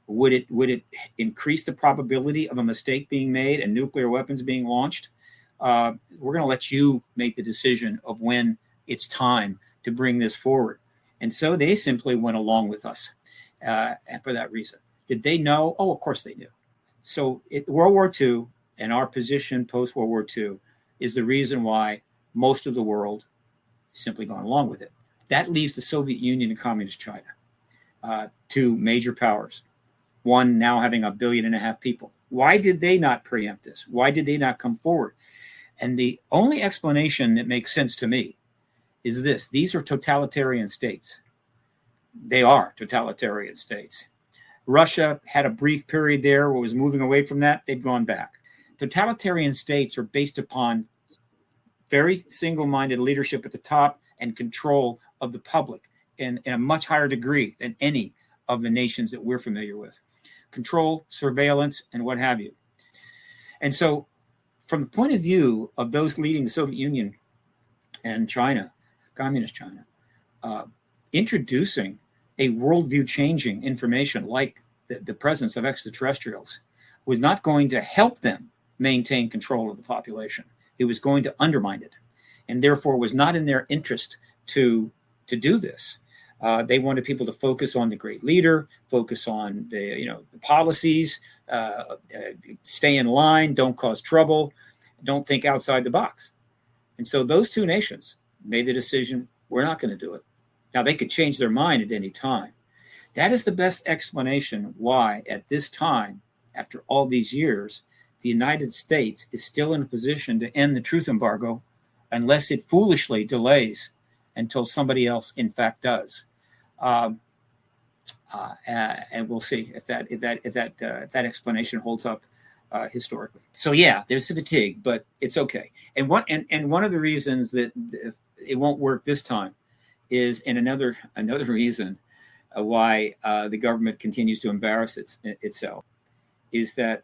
Would it increase the probability of a mistake being made and nuclear weapons being launched? We're going to let you make the decision of when it's time to bring this forward. And so they simply went along with us for that reason. Did they know? Oh, of course they knew. So World War II and our position post-World War II is the reason why most of the world has simply gone along with it. That leaves the Soviet Union and Communist China, two major powers, one now having 1.5 billion people. Why did they not preempt this? Why did they not come forward? And the only explanation that makes sense to me is this. These are totalitarian states. They are totalitarian states. Russia had a brief period there where it was moving away from that. They've gone back. Totalitarian states are based upon very single-minded leadership at the top and control of the public in a much higher degree than any of the nations that we're familiar with. Control, surveillance, and what have you. And so from the point of view of those leading the Soviet Union and China, Communist China, introducing a worldview changing information like the presence of extraterrestrials was not going to help them maintain control of the population. It was going to undermine it, and therefore was not in their interest to do this. They wanted people to focus on the great leader, focus on the policies, stay in line, don't cause trouble, don't think outside the box. And so those two nations made the decision, we're not going to do it. Now, they could change their mind at any time. That is the best explanation why, at this time, after all these years, the United States is still in a position to end the truth embargo unless it foolishly delays until somebody else, in fact, does. And we'll see if that explanation holds up historically. So yeah, there's a fatigue, but it's okay. And one of the reasons that it won't work this time is, and another reason why the government continues to embarrass itself, is that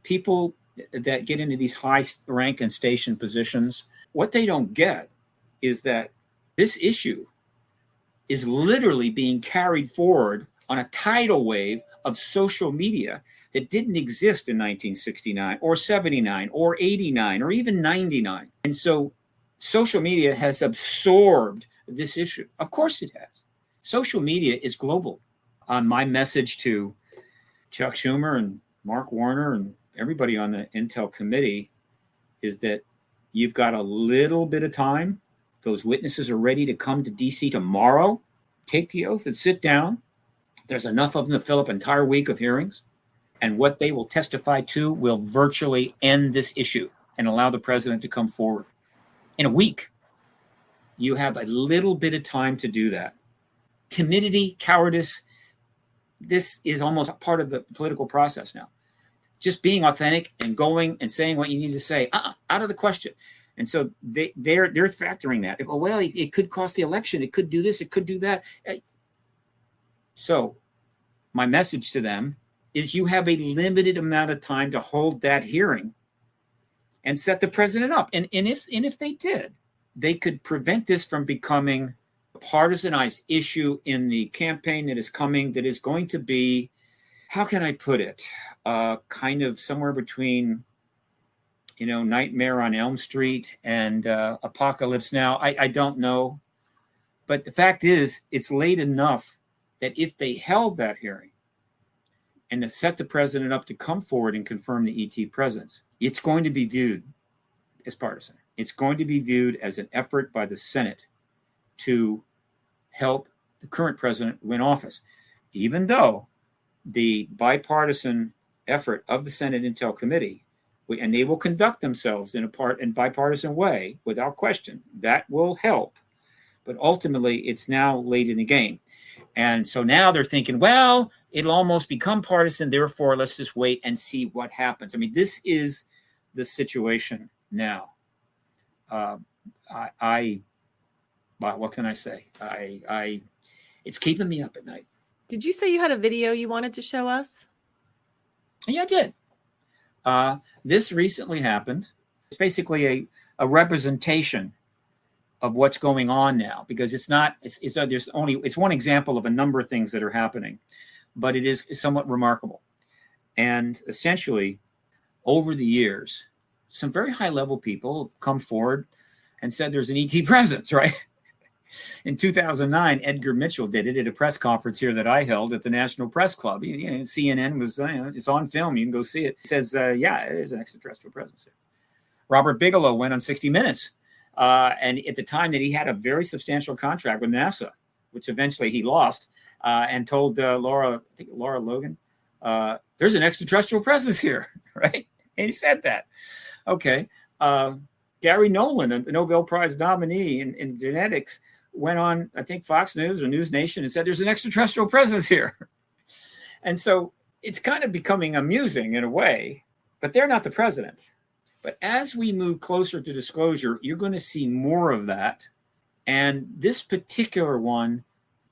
people that get into these high rank and station positions, what they don't get is that this issue is literally being carried forward on a tidal wave of social media that didn't exist in 1969 or 79 or 89 or even 99. And so social media has absorbed this issue. Of course it has. Social media is global. My message to Chuck Schumer and Mark Warner and everybody on the Intel committee is that you've got a little bit of time. Those witnesses are ready to come to DC tomorrow. Take the oath and sit down. There's enough of them to fill up an entire week of hearings. And what they will testify to will virtually end this issue and allow the president to come forward. In a week, you have a little bit of time to do that. Timidity, cowardice, this is almost part of the political process now. Just being authentic and going and saying what you need to say, out of the question. And so they're factoring that. They go, well, it could cost the election. It could do this. It could do that. So my message to them is you have a limited amount of time to hold that hearing and set the president up. And if they did, they could prevent this from becoming a partisanized issue in the campaign that is coming, that is going to be, how can I put it, kind of somewhere between, Nightmare on Elm Street and Apocalypse Now. I don't know. But the fact is, it's late enough that if they held that hearing and to set the president up to come forward and confirm the ET presence, it's going to be viewed as partisan. It's going to be viewed as an effort by the Senate to help the current president win office, even though the bipartisan effort of the Senate Intel Committee, and they will conduct themselves in a bipartisan way, without question, that will help. But ultimately, it's now late in the game. And so now they're thinking, well, it'll almost become partisan. Therefore, let's just wait and see what happens. I mean, this is the situation now. Well, what can I say? It's keeping me up at night. Did you say you had a video you wanted to show us? Yeah, I did. This recently happened. It's basically a representation of what's going on now, because it's one example of a number of things that are happening, but it is somewhat remarkable. And essentially, over the years, some very high level people have come forward and said there's an ET presence, right? In 2009, Edgar Mitchell did it at a press conference here that I held at the National Press Club. CNN was, it's on film. You can go see it. He says, yeah, there's an extraterrestrial presence here. Robert Bigelow went on 60 Minutes. And at the time that he had a very substantial contract with NASA, which eventually he lost, and told Laura Logan, there's an extraterrestrial presence here, right? And he said that. Okay. Gary Nolan, a Nobel Prize nominee in genetics, went on, I think, Fox News or News Nation and said there's an extraterrestrial presence here. And so it's kind of becoming amusing in a way, but they're not the president. But as we move closer to disclosure, you're going to see more of that. And this particular one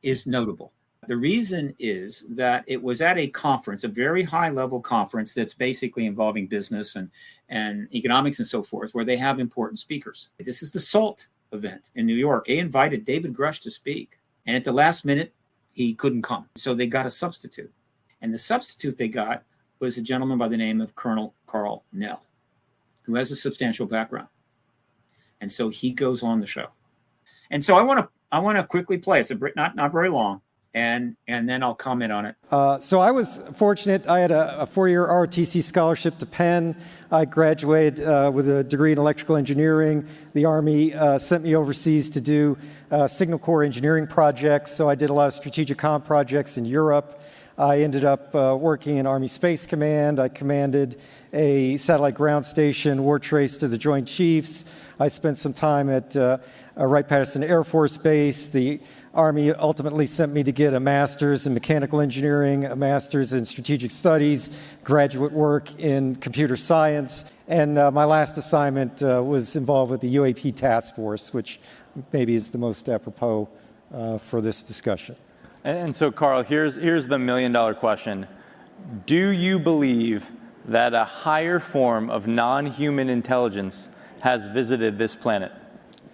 is notable. The reason is that it was at a conference, a very high-level conference that's basically involving business and economics and so forth, where they have important speakers. This is the SALT event in New York. They invited David Grush to speak. And at the last minute, he couldn't come. So they got a substitute. And the substitute they got was a gentleman by the name of Colonel Carl Nell, who has a substantial background. And so he goes on the show. And so I want to quickly play. It's not very long. And then I'll comment on it. So I was fortunate. I had a 4-year ROTC scholarship to Penn. I graduated with a degree in electrical engineering. The Army sent me overseas to do signal corps engineering projects. So I did a lot of strategic comm projects in Europe. I ended up working in Army Space Command. I commanded a satellite ground station, war trace to the Joint Chiefs. I spent some time at Wright-Patterson Air Force Base. The Army ultimately sent me to get a master's in mechanical engineering, a master's in strategic studies, graduate work in computer science, and my last assignment was involved with the UAP task force, which maybe is the most apropos for this discussion. And so, Carl, here's the $1 million question. Do you believe that a higher form of non-human intelligence has visited this planet?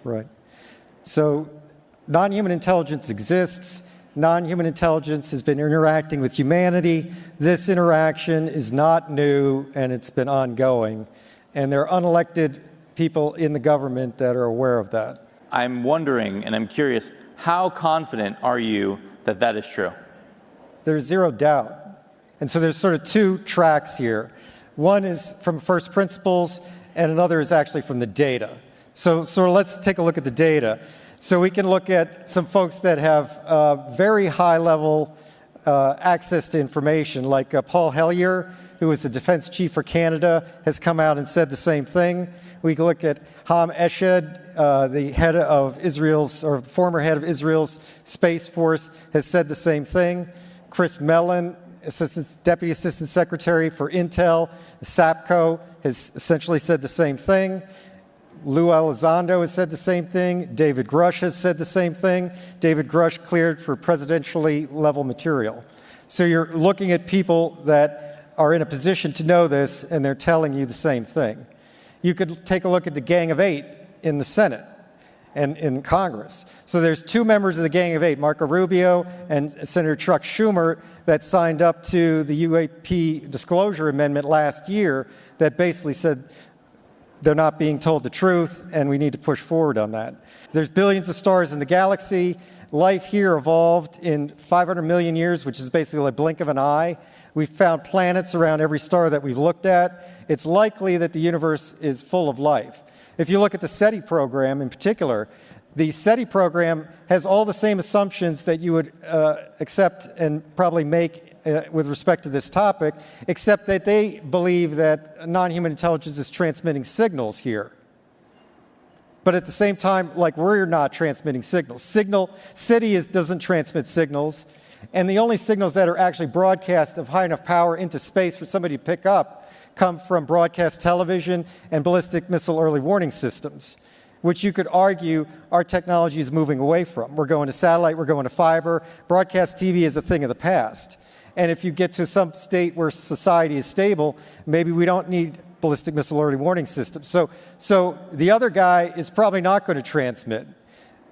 Right. So non-human intelligence exists. Non-human intelligence has been interacting with humanity. This interaction is not new, and it's been ongoing. And there are unelected people in the government that are aware of that. I'm wondering, and I'm curious, how confident are you that that is true? There's zero doubt. And so there's sort of two tracks here. One is from first principles, and another is actually from the data. So let's take a look at the data. So we can look at some folks that have very high-level access to information, like Paul Hellyer, who was the defense chief for Canada, has come out and said the same thing. We can look at Ham Eshed, the head of Israel's, or the former head of Israel's Space Force, has said the same thing. Chris Mellon, Deputy Assistant Secretary for Intel, SAPCO, has essentially said the same thing. Lou Elizondo has said the same thing. David Grush has said the same thing. David Grush cleared for presidentially level material. So you're looking at people that are in a position to know this, and they're telling you the same thing. you could take a look at the Gang of Eight in the Senate and in Congress. So there's two members of the Gang of Eight, Marco Rubio and Senator Chuck Schumer, that signed up to the UAP disclosure amendment last year that basically said they're not being told the truth and we need to push forward on that. There's billions of stars in the galaxy. Life here evolved in 500 million years, which is basically a blink of an eye. We've found planets around every star that we've looked at. It's likely that the universe is full of life. If you look at the SETI program in particular, the SETI program has all the same assumptions that you would accept and probably make with respect to this topic, except that they believe that non-human intelligence is transmitting signals here. But at the same time, like, we're not transmitting signals. SETI doesn't transmit signals, and the only signals that are actually broadcast of high enough power into space for somebody to pick up come from broadcast television and ballistic missile early warning systems, which you could argue our technology is moving away from. We're going to satellite, we're going to fiber. Broadcast TV is a thing of the past. And if you get to some state where society is stable, maybe we don't need ballistic missile early warning systems. So the other guy is probably not going to transmit.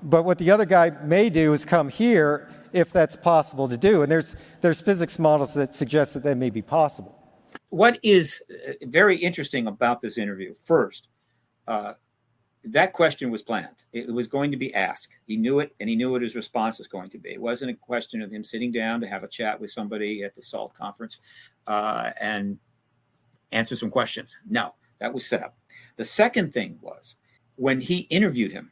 But what the other guy may do is come here if that's possible to do. And there's physics models that suggest that may be possible. What is very interesting about this interview, first, that question was planned. It was going to be asked. He knew it, and he knew what his response was going to be. It wasn't a question of him sitting down to have a chat with somebody at the SALT conference and answer some questions. No, that was set up. The second thing was, when he interviewed him,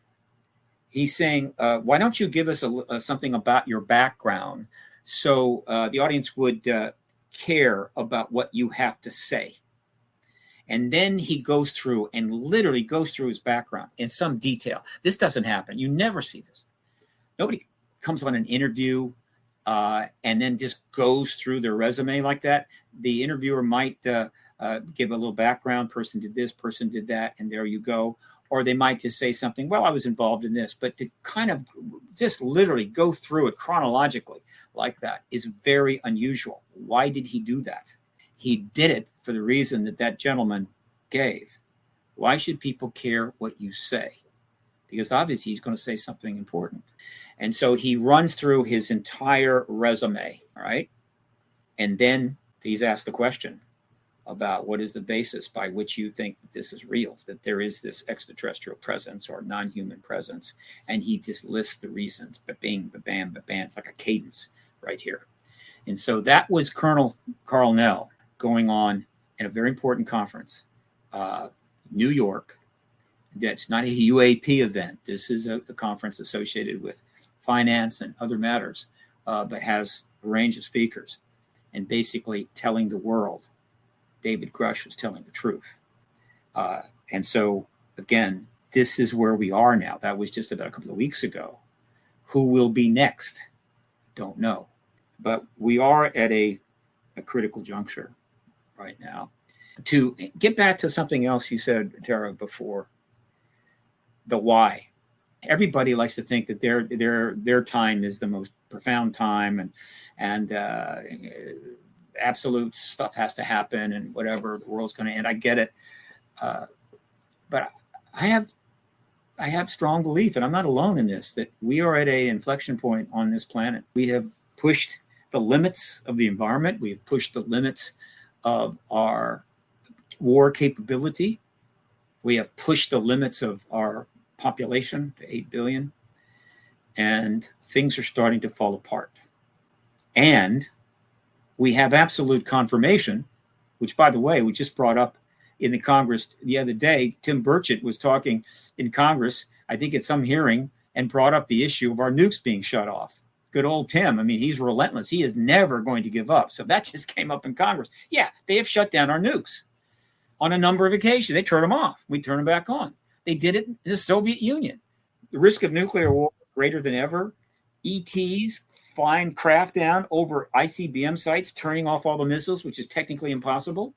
he's saying, why don't you give us something about your background so the audience would care about what you have to say. And then he goes through and literally goes through his background in some detail. This doesn't happen. You never see this. Nobody comes on an interview and then just goes through their resume like that. The interviewer might give a little background. Person did this, person did that, and there you go. Or they might just say something, well, I was involved in this. But to kind of just literally go through it chronologically like that is very unusual. Why did he do that? He did it for the reason that gentleman gave. Why should people care what you say? Because obviously he's going to say something important. And so he runs through his entire resume, all right? And then he's asked the question about what is the basis by which you think that this is real, that there is this extraterrestrial presence or non-human presence. And he just lists the reasons, ba-bing, ba-bam, ba-bam. It's like a cadence right here. And so that was Colonel Carl Nell going on at a very important conference, New York. That's not a UAP event. This is a conference associated with finance and other matters, but has a range of speakers and basically telling the world David Grush was telling the truth. And so, again, this is where we are now. That was just about a couple of weeks ago. Who will be next? Don't know. But we are at a critical juncture right now. To get back to something else you said, Tara, before, the why. Everybody likes to think that their time is the most profound time, and absolute stuff has to happen, and whatever, the world's going to end. I get it, but I have strong belief, and I'm not alone in this, that we are at an inflection point on this planet. We have pushed the limits of the environment. We have pushed the limits of our war capability. We have pushed the limits of our population to 8 billion, and things are starting to fall apart. And we have absolute confirmation, which, by the way, we just brought up in the Congress the other day. Tim Burchett was talking in Congress, I think at some hearing, and brought up the issue of our nukes being shut off. Good old Tim. I mean, he's relentless. He is never going to give up. So that just came up in Congress. Yeah, they have shut down our nukes on a number of occasions. They turn them off. We turn them back on. They did it in the Soviet Union. The risk of nuclear war greater than ever. ETs flying craft down over ICBM sites, turning off all the missiles, which is technically impossible.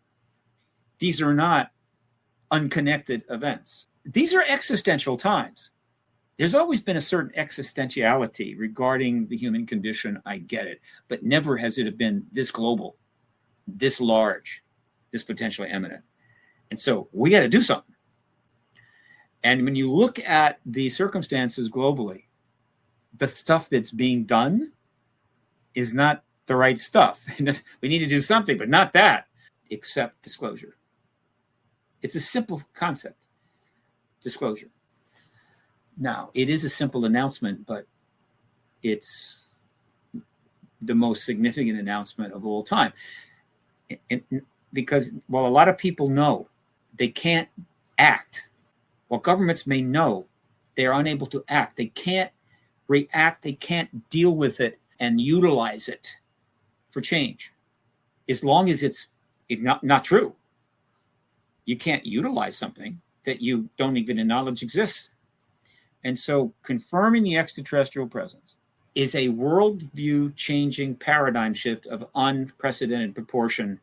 These are not unconnected events. These are existential times. There's always been a certain existentiality regarding the human condition. I get it, but never has it been this global, this large, this potentially imminent. And so we got to do something. And when you look at the circumstances globally, the stuff that's being done is not the right stuff. We need to do something, but not that, except disclosure. It's a simple concept, disclosure. Now, it is a simple announcement, but it's the most significant announcement of all time. Because while a lot of people know they can't act, while governments may know they are unable to act, they can't react, they can't deal with it and utilize it for change. As long as it's not true. You can't utilize something that you don't even acknowledge exists. And so confirming the extraterrestrial presence is a worldview changing paradigm shift of unprecedented proportion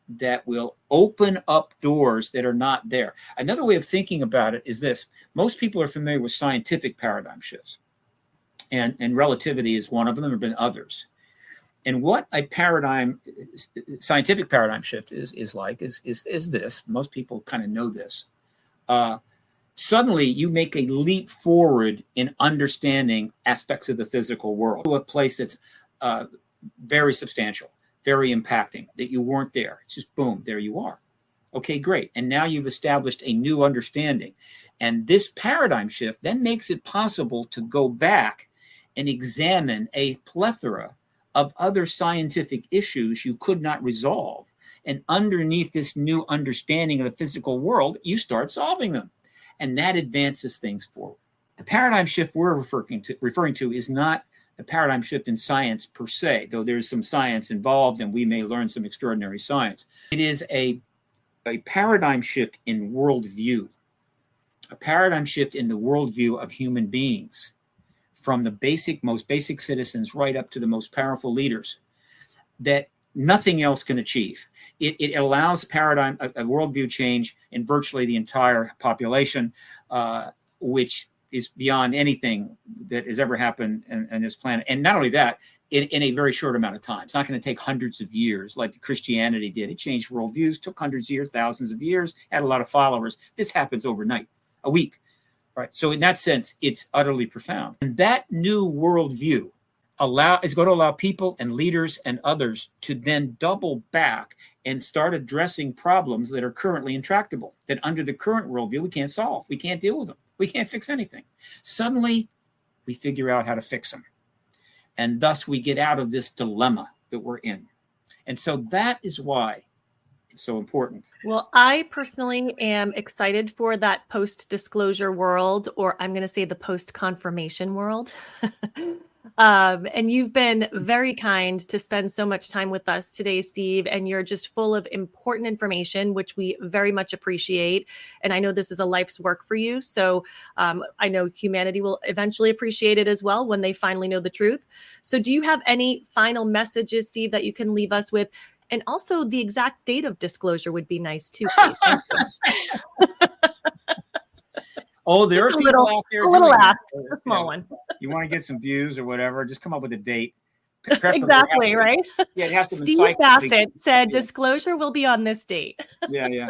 that will open up doors that are not there. Another way of thinking about it is this. Most people are familiar with scientific paradigm shifts, and relativity is one of them. There have been others. And what a scientific paradigm shift is like this. Most people kind of know this. Suddenly you make a leap forward in understanding aspects of the physical world to a place that's very substantial, very impacting, that you weren't there. It's just boom, there you are. Okay, great. And now you've established a new understanding. And this paradigm shift then makes it possible to go back and examine a plethora of other scientific issues you could not resolve. And underneath this new understanding of the physical world, you start solving them. And that advances things forward. The paradigm shift we're referring to is not a paradigm shift in science per se, though there's some science involved and we may learn some extraordinary science. It is a paradigm shift in worldview, a paradigm shift in the worldview of human beings, from the most basic citizens right up to the most powerful leaders, that nothing else can achieve. It allows a worldview change in virtually the entire population, which is beyond anything that has ever happened in this planet. And not only that, in a very short amount of time. It's not going to take hundreds of years like Christianity did. It changed worldviews, took hundreds of years, thousands of years, had a lot of followers. This happens overnight, a week. Right. So in that sense, it's utterly profound. And that new worldview is going to allow people and leaders and others to then double back and start addressing problems that are currently intractable, that under the current worldview we can't solve. We can't deal with them. We can't fix anything. Suddenly, we figure out how to fix them. And thus we get out of this dilemma that we're in. And so that is why it's so important. Well, I personally am excited for that post-disclosure world, or I'm going to say the post-confirmation world. And you've been very kind to spend so much time with us today, Steve, and you're just full of important information, which we very much appreciate. And I know this is a life's work for you. So I know humanity will eventually appreciate it as well when they finally know the truth. So do you have any final messages, Steve, that you can leave us with? And also the exact date of disclosure would be nice too, please. Thank you. Oh, there just are people out there. A little ask, a small one. You want to get some views or whatever, just come up with a date. Exactly, right? Yeah, it has to be. Steve Bassett said disclosure will be on this date. Yeah.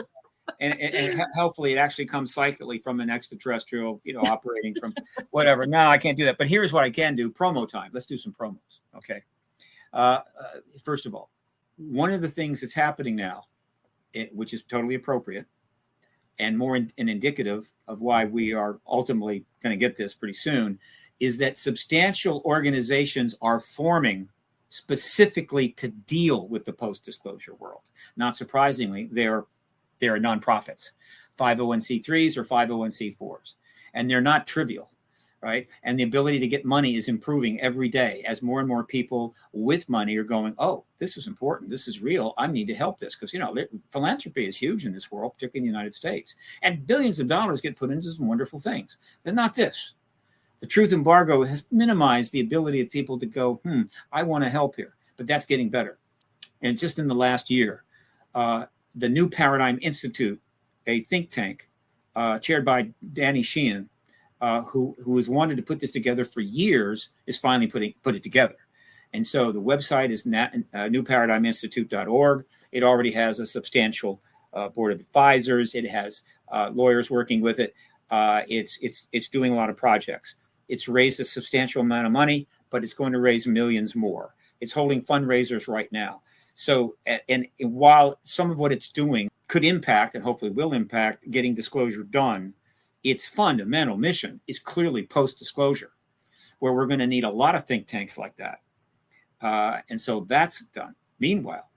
And hopefully it actually comes psychically from an extraterrestrial, operating from whatever. No, I can't do that. But here's what I can do. Promo time. Let's do some promos. Okay. First of all, one of the things that's happening now, which is totally appropriate and more indicative of why we are ultimately going to get this pretty soon, is that substantial organizations are forming specifically to deal with the post-disclosure world. Not surprisingly, they're nonprofits, 501c3s or 501c4s, and they're not trivial. Right. And the ability to get money is improving every day as more and more people with money are going, oh, this is important. This is real. I need to help this because, philanthropy is huge in this world, particularly in the United States. And billions of dollars get put into some wonderful things, but not this. The truth embargo has minimized the ability of people to go, I want to help here. But that's getting better. And just in the last year, the New Paradigm Institute, a think tank chaired by Danny Sheehan, who has wanted to put this together for years, is finally put it together. And so the website is newparadigminstitute.org. It already has a substantial board of advisors. It has lawyers working with it. It's doing a lot of projects. It's raised a substantial amount of money, but it's going to raise millions more. It's holding fundraisers right now. So, and while some of what it's doing could impact and hopefully will impact getting disclosure done, its fundamental mission is clearly post-disclosure, where we're going to need a lot of think tanks like that. And so that's done. Meanwhile,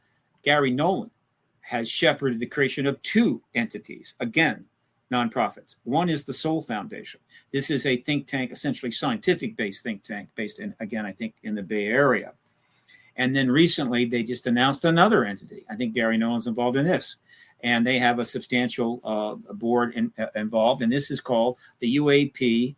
Gary Nolan has shepherded the creation of two entities, again, nonprofits. One is the Soul Foundation. This is a think tank, essentially scientific-based think tank, based in, again, I think in the Bay Area. And then recently, they just announced another entity. I think Gary Nolan's involved in this. And they have a substantial board involved. And this is called the UAP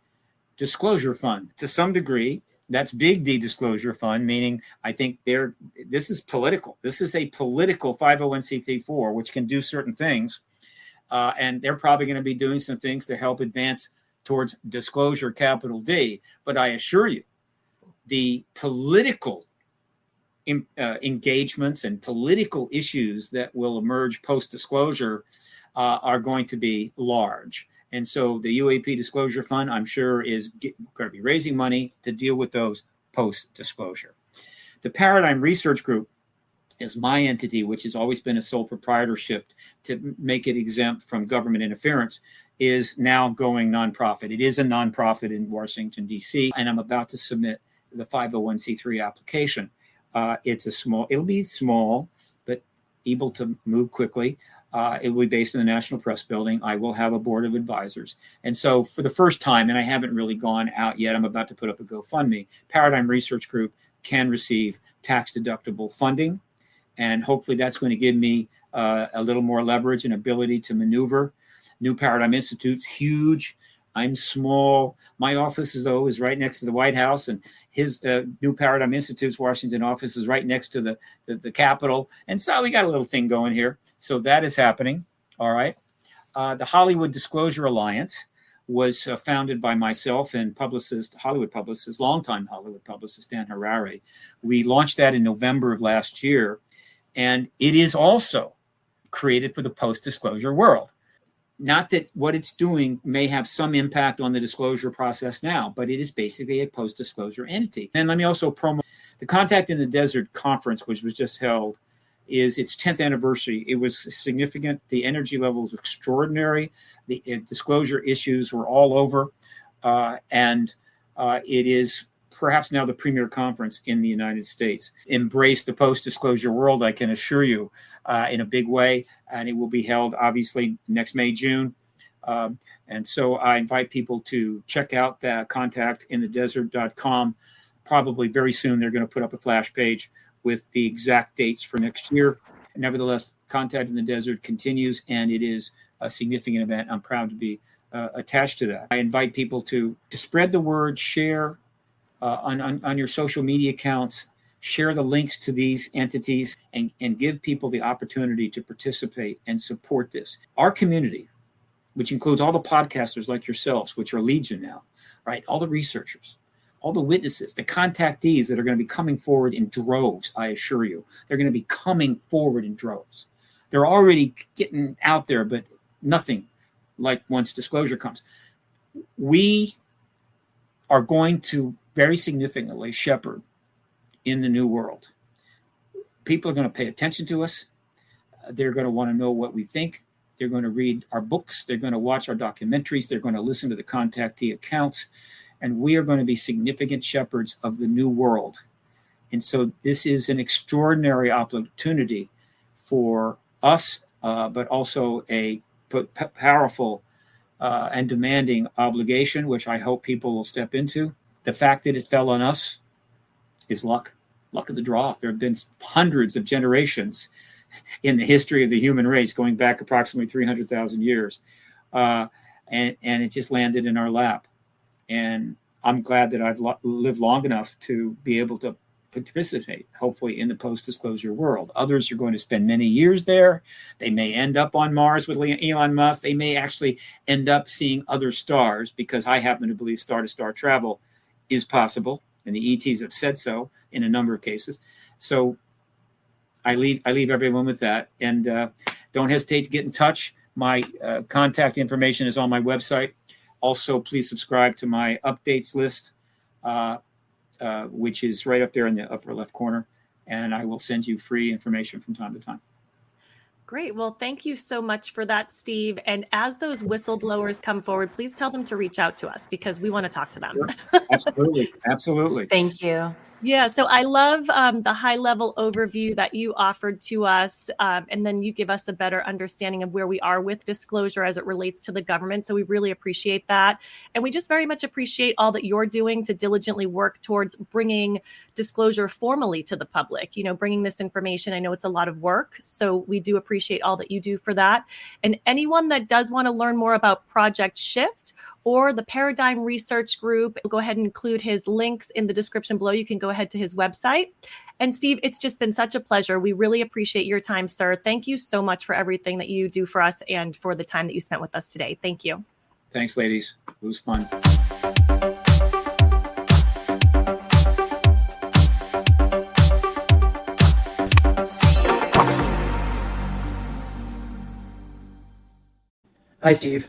Disclosure Fund. To some degree, that's Big D Disclosure Fund, meaning I think this is political. This is a political 501c3, which can do certain things. And they're probably going to be doing some things to help advance towards disclosure, capital D. But I assure you, the political engagements and political issues that will emerge post-disclosure are going to be large. And so the UAP Disclosure Fund, I'm sure, is going to be raising money to deal with those post-disclosure. The Paradigm Research Group is my entity, which has always been a sole proprietorship to make it exempt from government interference, is now going nonprofit. It is a nonprofit in Washington, D.C., and I'm about to submit the 501c3 application. It'll be small, but able to move quickly. It will be based in the National Press Building. I will have a board of advisors. And so for the first time, and I haven't really gone out yet, I'm about to put up a GoFundMe, Paradigm Research Group can receive tax-deductible funding. And hopefully that's going to give me a little more leverage and ability to maneuver. New Paradigm Institute's huge. I'm small. My office, though, is right next to the White House, and his New Paradigm Institute's Washington office is right next to the Capitol. And so we got a little thing going here. So that is happening. All right. The Hollywood Disclosure Alliance was founded by myself and Hollywood publicist, longtime Hollywood publicist, Dan Harari. We launched that in November of last year, and it is also created for the post-disclosure world. Not that what it's doing may have some impact on the disclosure process now, but it is basically a post-disclosure entity. And let me also promote the Contact in the Desert conference, which was just held, is its 10th anniversary. It was significant. The energy level was extraordinary. The disclosure issues were all over. And it is perhaps now the premier conference in the United States. Embrace the post-disclosure world, I can assure you, in a big way. And it will be held, obviously, next May, June. And so I invite people to check out that contactinthedesert.com. Probably very soon they're going to put up a flash page with the exact dates for next year. Nevertheless, Contact in the Desert continues, and it is a significant event. I'm proud to be attached to that. I invite people to spread the word, share on your social media accounts, share the links to these entities, and give people the opportunity to participate and support this. Our community, which includes all the podcasters like yourselves, which are legion now, right? All the researchers, all the witnesses, the contactees that are going to be coming forward in droves, I assure you. They're going to be coming forward in droves. They're already getting out there, but nothing like once disclosure comes. We are going to very significantly shepherd in the new world. People are going to pay attention to us. They're going to want to know what we think. They're going to read our books. They're going to watch our documentaries. They're going to listen to the contactee accounts. And we are going to be significant shepherds of the new world. And so this is an extraordinary opportunity for us, but also a powerful and demanding obligation, which I hope people will step into. The fact that it fell on us is luck of the draw. There have been hundreds of generations in the history of the human race, going back approximately 300,000 years. And it just landed in our lap. And I'm glad that I've lived long enough to be able to participate, hopefully, in the post-disclosure world. Others are going to spend many years there. They may end up on Mars with Elon Musk. They may actually end up seeing other stars, because I happen to believe star-to-star travel is possible, and the ETs have said so in a number of cases. So I leave everyone with that, and don't hesitate to get in touch. My contact information is on my website. Also, please subscribe to my updates list, which is right up there in the upper left corner. And I will send you free information from time to time. Great. Well, thank you so much for that, Steve. And as those whistleblowers come forward, please tell them to reach out to us because we want to talk to them. Sure. Absolutely. Absolutely. Thank you. Yeah, so I love the high-level overview that you offered to us, and then you give us a better understanding of where we are with disclosure as it relates to the government. So we really appreciate that. And we just very much appreciate all that you're doing to diligently work towards bringing disclosure formally to the public, bringing this information. I know it's a lot of work, so we do appreciate all that you do for that. And anyone that does want to learn more about Project Shift or the Paradigm Research Group, go ahead and include his links in the description below. You can go ahead to his website. And Steve, it's just been such a pleasure. We really appreciate your time, sir. Thank you so much for everything that you do for us and for the time that you spent with us today. Thank you. Thanks, ladies. It was fun. Hi, Steve.